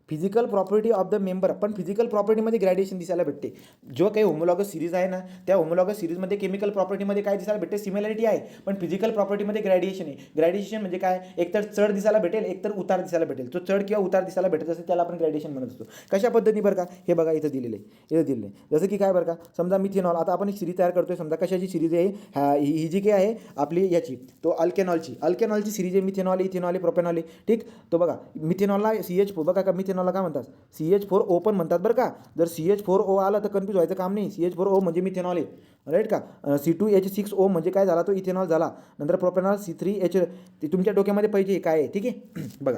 physical property of the member, पण फिजिकल प्रॉपर्टीमध्ये ग्रॅड्युएशन दिसायला भेटते. जो काही होमोलॉगस सिरीज आहे ना, त्या होमोलॉगस सिरीजमध्ये केमिकल प्रॉपर्टीमध्ये काय दिसायला भेटते, सिमिलरिटी आहे, पण फिजिकल प्रॉपर्टीमध्ये ग्रॅड्युएशन आहे. ग्रॅड्युएशन म्हणजे काय, एकतर चढ दिसायला भेटेल, एकतर उतार दिसायला भेटेल. तो चढ किंवा उतार दिसायला भेटत असेल त्याला आपण ग्रॅड्युएशन म्हणत असतो. कशा पद्धतीने बरं का, हे बघा इथं दिलेलं आहे, जसं की काय बरं का, समजा मिथेनॉल, आता आपण एक सिरीज तयार करतोय, समजा कशाची सिरीज आहे, ही जी काही आहे आपली याची, तो अल्केनॉलची सिरीज आहे, मिथेनॉल, इथेनॉल, प्रोपेनॉल. ठीक. तो बघा मिथेनॉलला CH4 बघा का, मिथेनॉलला काय म्हणतात, CH4O पण म्हणतात बरं का. जर CH4O आलं तर कन्फ्यूज व्हायचं काम नाही. CH4O म्हणजे मिथेनॉल आहे, राईट का. C2H6O म्हणजे काय झाला, तो इथेनॉल झाला. नंतर प्रोपेनॉल C3H, ते तुमच्या डोक्यामध्ये पाहिजे काय आहे. ठीक आहे. बघा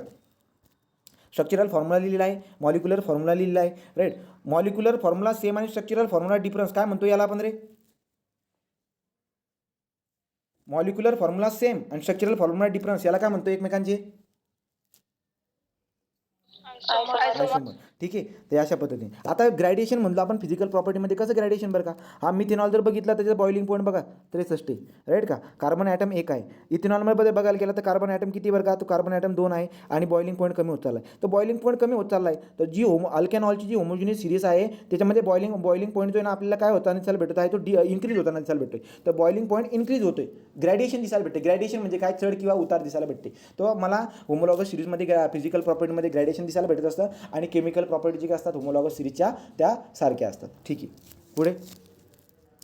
स्ट्रक्चरल फॉर्म्युला लिहिलेला आहे, मॉलिक्युलर फॉर्म्युला लिहिलेला आहे, राईट. मॉलिक्युलर फॉर्म्युला सेम आणि स्ट्रक्चरल फॉर्म्युला डिफरन्स काय म्हणतो याला आपण रे, मॉलिक्युलर फॉर्म्युला सेम आणि स्ट्रक्चरल फॉर्म्युला डिफरन्स याला काय म्हणतो एकमेकांचे, आयसोमर. ठीक आहे. ते अशा पद्धतीने. आता ग्रॅड्युएशन म्हणलं आपण फिजिकल प्रॉपर्टीमध्ये, कसं ग्रॅड्युएशन बरं का, हा मिथेनॉल जर बघितला त्याचा बॉइलिंग पॉईंट बघा 63 आहे, राईट का. कार्बन ॲटम 1 आहे. इथेनॉलमध्ये बघायला गेला तर कार्बन ॲटम किती बरं का, तो कार्बन ॲटम 2 आहे आणि बॉइलिंग पॉईंट कमी होत चालला आहे. तर बॉइलिंग पॉईंट कमी होत चालला आहे, तर जी अल्कॅनॉलची जी होमोजिनियस सिरीज आहे त्याच्यामध्ये बॉइलिंग पॉईंट जो आहे ना आपल्याला काय होताना दिसायला भेटत आहे, तो इन्क्रीज होताना दिसायला भेटतोय. तर बॉइलिंग पॉईंट इन्क्रीज होतोय, ग्रॅड्युएशन दिसायला भेटते. ग्रॅड्युएशन म्हणजे काय, चढ किंवा उतार दिसायला भेटते. तो मला होमोलॉगस सिरीजमध्ये फिजिकल प्रॉपर्टीमध्ये ग्रॅड्युएशन दिसायला भेटत असतं आणि केमिकल प्रॉपर्टी जी काय असतात होमोलॉगस सिरीजच्या त्या सारख्या असतात. ठीक आहे. पुढे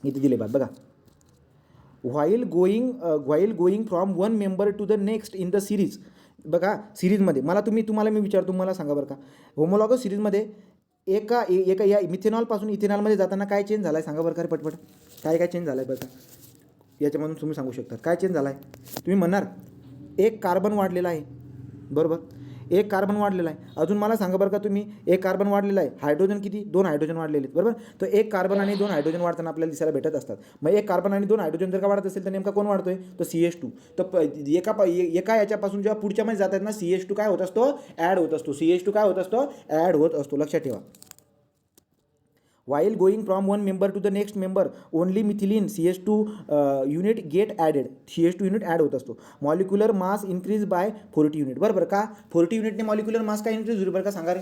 इथे दिले बात बघा, while going from one member to the next in the series. बघा सिरीजमध्ये तुम्हाला मी विचारतो, मला सांगा बरं का, होमोलॉगस सिरीजमध्ये एका या मिथेनॉलपासून इथेनॉलमध्ये जाताना काय चेंज झाला आहे सांगा बरं का पटपट, काय चेंज झाला आहे बरं का, याच्यामधून तुम्ही सांगू शकता काय चेंज झाला आहे. तुम्ही म्हणणार एक कार्बन वाढलेला आहे, बरोबर, एक कार्बन वाढलेला आहे. अजून मला सांगा बरं का तुम्ही, एक कार्बन वाढलेला आहे, हायड्रोजन किती, 2 हायड्रोजन वाढलेले आहेत, बरोबर. तर एक कार्बन आणि 2 हायड्रोजन वाढताना आपल्याला दिसायला भेटत असतात. मग एक कार्बन आणि 2 हायड्रोजन जर का वाढत असेल तर नेमका कोण वाढतोय, तर CH2. तर एका याच्यापासून जेव्हा पुढच्यामध्ये जातात ना CH2 काय होत असतो, ॲड होत असतो. CH2 काय होत असतो, ॲड होत असतो, लक्षात ठेवा. While going from one member to the next member, only methylene CH2 unit get added. CH2 unit add होत असतो. Molecular mass increase by 40 unit, बरोबर का. 40 युनिटने मॉलिक्युलर मास काय इन्क्रीज होईल बरं का, सांगा रे.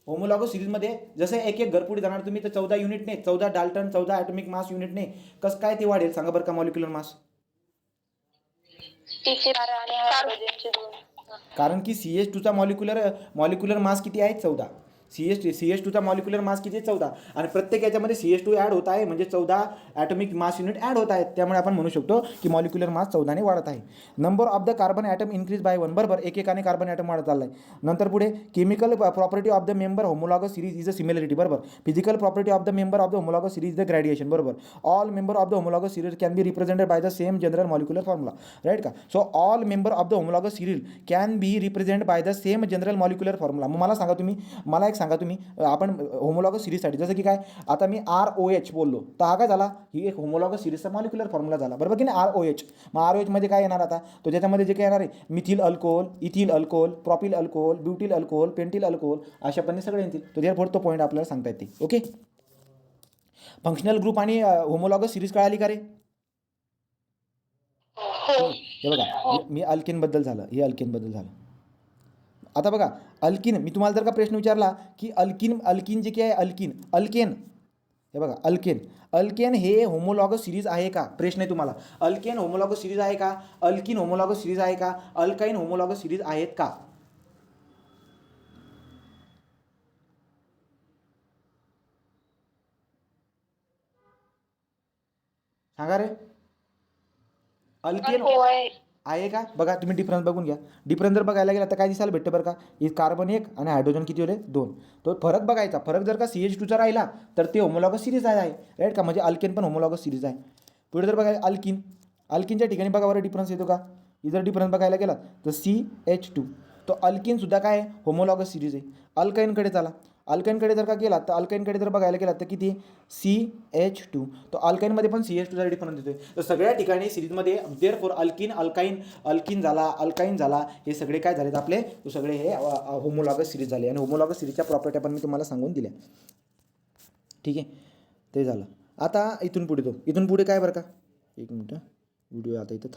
होमोलॉगस सिरीजमध्ये जसं एक घर पुढे जाणार तुम्ही तर 14 युनिटने, 14 डाल्टन, 14 ॲटॉमिक मास युनिटने कसं काय ते वाढेल सांगा बरं का मॉलिक्युलर मास. कारण की CH2चा मॉलिक्युलर मास किती आहे, 14. CH2चा मॉलिक्युलर मास किती 14 आणि प्रत्येक याच्यामध्ये CH2 ॲड होत आहे म्हणजे 14 ॲटॉमिक मास युनिट ॲड होत आहेत. त्यामुळे आपण म्हणू शकतो की मॉलिक्युलर मास 14 ने वाढत आहे. Number of the carbon atom increase by 1. बरोबर, एकेकाने कार्बन ॲटम वाढत चालला आहे. नंतर पुढे chemical property of the member homologous series is a similarity. बरोबर, physical property of the member of the homologous series the gradation. बरोबर, all member of the homologous series can be represented by the same general molecular formula. Right का? So all member of the homologous series can be represent by the same general molecular formula. मग मला सांगा तुम्ही, मला एक सांगा तुम्ही, आपण होमोलॉगस सिरीजसाठी जसं की काय, आता मी ROH बोललो तर हा काय झाला, ही एक होमोलॉगस सिरीजचा मॉलिक्युलर फॉर्म्युला झाला. बरोबर की नाही, ROH. मग ROH मध्ये काय येणार आता, तो ज्याच्यामध्ये जे काय येणार आहे, methyl alcohol, ethyl alcohol, propyl alcohol, butyl alcohol, pentyl alcohol, अशा पण सगळे येतील. तो देअरफॉर तो पॉईंट आपल्याला सांगता येते. ओके, फंक्शनल ग्रुप आणि होमोलॉगस सिरीज कळाली का रे? हे बघा, मी अल्केनबद्दल झालं, हे अल्केनबद्दल झालं. आता बघा, अल्किन, मी तुम्हाला जर का प्रश्न विचारला की अल्किन जे काय आहे, अल्केन, हे बघा, अल्केन हे होमोलॉगस सिरीज आहे का? प्रश्न आहे तुम्हाला, अल्केन होमोलॉगस सिरीज आहे का? अल्किन होमोलॉगस सिरीज आहे का? अल्काइन होमोलॉगस सिरीज आहेत का? सांगा रे. अल्केन आहे का? बघा तुम्ही डिफरन्स बघून घ्या. डिफरन्स जर बघायला गेला तर काय दिसायला भेटतं बरं का, हे कार्बन 1 आणि हायड्रोजन किती होले 2. तो फरक बघायचा, फरक जर का CH2चा राहिला तर ते होमोलॉगस सिरीज आहे. राईट का? म्हणजे अल्केन पण होमोलॉगस सिरीज आहे. पुढे जर बघायला अल्किनच्या ठिकाणी बघा बरं डिफरन्स येतो का. जर डिफरन्स बघायला गेला तर CH2, तो अल्किनसुद्धा काय आहे, होमोलॉगस सिरीज आहे. अल्काइनकडे चला, अल्काइनकडे जर का गेला तर अल्काइनकडे जर बघायला गेला तर किती, CH2. तो अल्काइनमध्ये पण CH2चा डिफरन्स येतोय. तर सगळ्या ठिकाणी सिरीजमध्ये देअरफॉर अल्किन झाला, हे सगळे काय झालेत आपले, तो सगळे हे होमोलॉगस सिरीज झाले. आणि होमोलॉगस सिरीजच्या प्रॉपर्ट्या पण मी तुम्हाला सांगून दिल्या. ठीक आहे, ते झालं. आता इथून पुढे काय बरं का, एक मिनटं, व्हिडिओ आता इथं